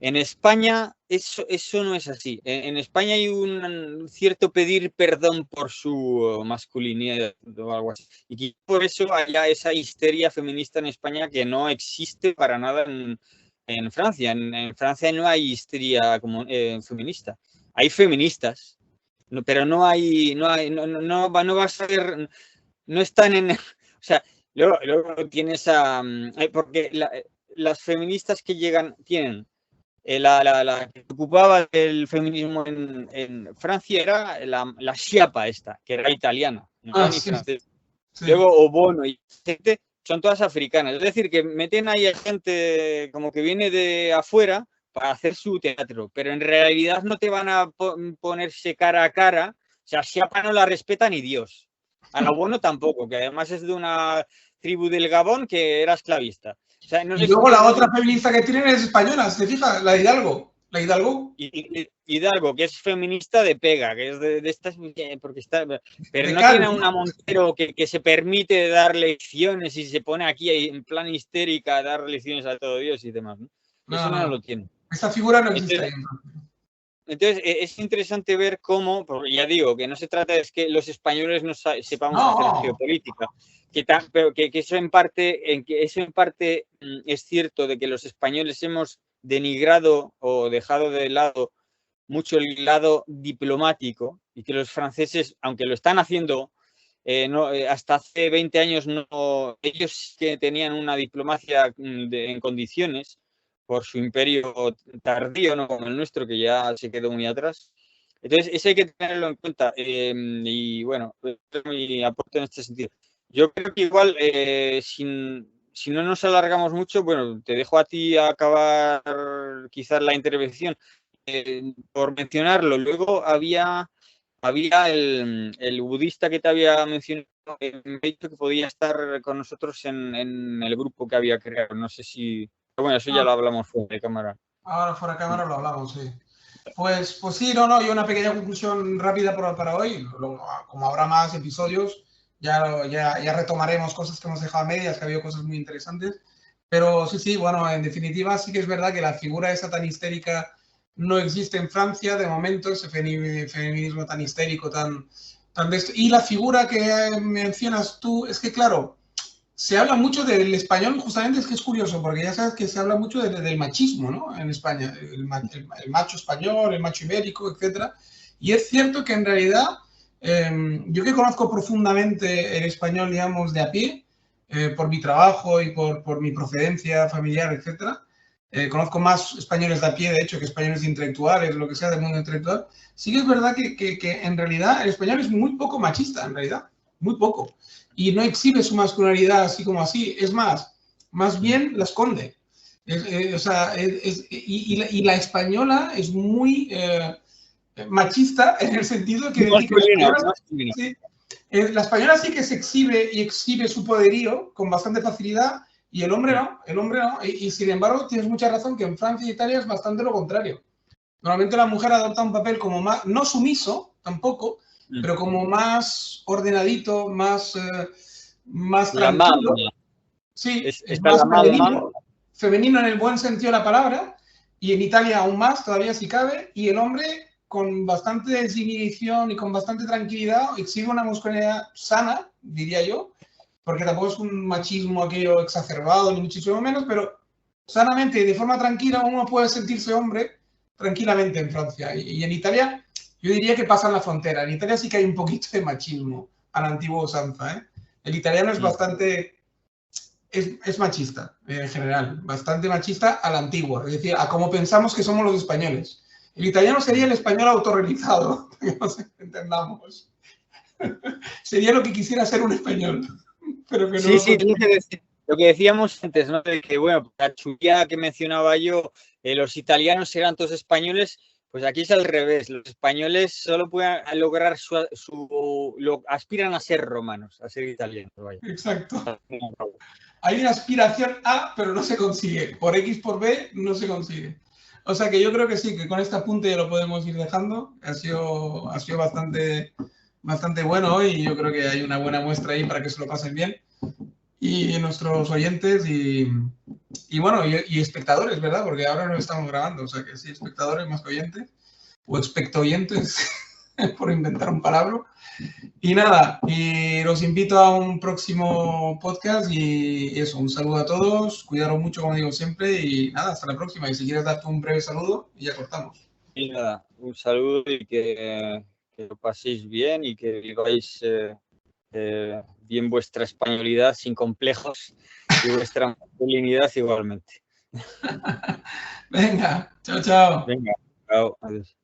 En España eso no es así. En España hay un cierto pedir perdón por su masculinidad o algo así. Y por eso hay esa histeria feminista en España que no existe para nada en Francia. En Francia no hay histeria feminista. Hay feministas, pero no vas a ver, no están en... O sea, luego tienes porque las feministas que llegan tienen la que ocupaba el feminismo en Francia era la Schiappa esta, que era italiana, no era ni francesa. Sí. Luego Obono y gente son todas africanas. Es decir, que meten ahí a gente como que viene de afuera para hacer su teatro, pero en realidad no te van a ponerse cara a cara. O sea, Schiappa no la respeta ni Dios. A Obono tampoco, que además es de una tribu del Gabón que era esclavista. O sea, no y luego la otra feminista que tienen es española, ¿se fija? La de Hidalgo. ¿La Hidalgo? Hidalgo, que es feminista de pega, que es de estas, porque está, pero De no Cal, tiene a ¿no? una Montero que se permite dar lecciones y se pone aquí en plan histérica a dar lecciones a todo Dios y demás, ¿no? Eso No, no no. lo tiene. Esta figura no existe ahí. Entonces, es interesante ver cómo, porque ya digo, que no se trata de que los españoles no sepamos hacer No. geopolítica, pero que eso en parte, es cierto de que los españoles hemos denigrado o dejado de lado mucho el lado diplomático y que los franceses, aunque lo están haciendo, hasta hace 20 años ellos que tenían una diplomacia en condiciones por su imperio tardío, no como el nuestro, que ya se quedó muy atrás. Entonces, eso hay que tenerlo en cuenta. Y bueno, es mi aporte en este sentido. Yo creo que igual, si no nos alargamos mucho, bueno, te dejo a ti a acabar quizás la intervención. Por mencionarlo, luego había el budista que te había mencionado, me ha dicho que podía estar con nosotros en el grupo que había creado. No sé si... Pero bueno, eso ya lo hablamos fuera de cámara. Ahora fuera de cámara lo hablamos, sí. Pues sí, no, yo una pequeña conclusión rápida para hoy. Como habrá más episodios, ya retomaremos cosas que hemos dejado a medias, que ha habido cosas muy interesantes. Pero sí, bueno, en definitiva sí que es verdad que la figura esa tan histérica no existe en Francia de momento, ese feminismo tan histérico, y la figura que mencionas tú, es que claro, se habla mucho del español, justamente es que es curioso, porque ya sabes que se habla mucho del machismo, ¿no? En España, el macho español, el macho ibérico, etc. Y es cierto que en realidad, yo que conozco profundamente el español, digamos, de a pie, por mi trabajo y por mi procedencia familiar, etc., conozco más españoles de a pie, de hecho, que españoles intelectuales, lo que sea del mundo intelectual. Sí que es verdad que en realidad el español es muy poco machista, en realidad, muy poco. Y no exhibe su masculinidad así como así, es más bien la esconde. Y la española es muy machista en el sentido que decir que la española sí que se exhibe y exhibe su poderío con bastante facilidad y el hombre no. Y sin embargo, tienes mucha razón que en Francia e Italia es bastante lo contrario. Normalmente la mujer adopta un papel como más, no sumiso tampoco, pero como más ordenadito, más tranquilo. Sí, es más femenino en el buen sentido de la palabra, y en Italia aún más, todavía si cabe, y el hombre con bastante desinhibición y con bastante tranquilidad exhibe una masculinidad sana, diría yo, porque tampoco es un machismo aquello exacerbado, ni muchísimo menos, pero sanamente y de forma tranquila uno puede sentirse hombre tranquilamente en Francia. Y en Italia, yo diría que pasan la frontera. En Italia sí que hay un poquito de machismo a la antigua usanza, ¿eh? El italiano es bastante... Es machista, en general. Bastante machista a la antigua. Es decir, a como pensamos que somos los españoles. El italiano sería el español autorrealizado, que nos entendamos. Sería lo que quisiera ser un español. Pero que no sí, lo que decíamos antes, ¿no? De que, bueno, la chulía que mencionaba yo, los italianos eran todos españoles, pues aquí es al revés. Los españoles solo pueden lograr aspiran a ser romanos, a ser italianos. Vaya. Exacto. Hay una aspiración a, pero no se consigue. Por X, por B, no se consigue. O sea que yo creo que sí, que con este apunte ya lo podemos ir dejando. Ha sido bastante bueno hoy y yo creo que hay una buena muestra ahí para que se lo pasen bien. Y nuestros oyentes y bueno, y espectadores, ¿verdad? Porque ahora no estamos grabando, o sea que sí, espectadores más que oyentes, o expectoyentes, por inventar un palabra. Y nada, y los invito a un próximo podcast y eso, un saludo a todos, cuidaros mucho como digo siempre y nada, hasta la próxima. Y si quieres darte un breve saludo y ya cortamos. Y nada, un saludo y que lo paséis bien y que viváis bien vuestra españolidad sin complejos y vuestra masculinidad igualmente. Venga, chao, chao. Venga, chao, adiós.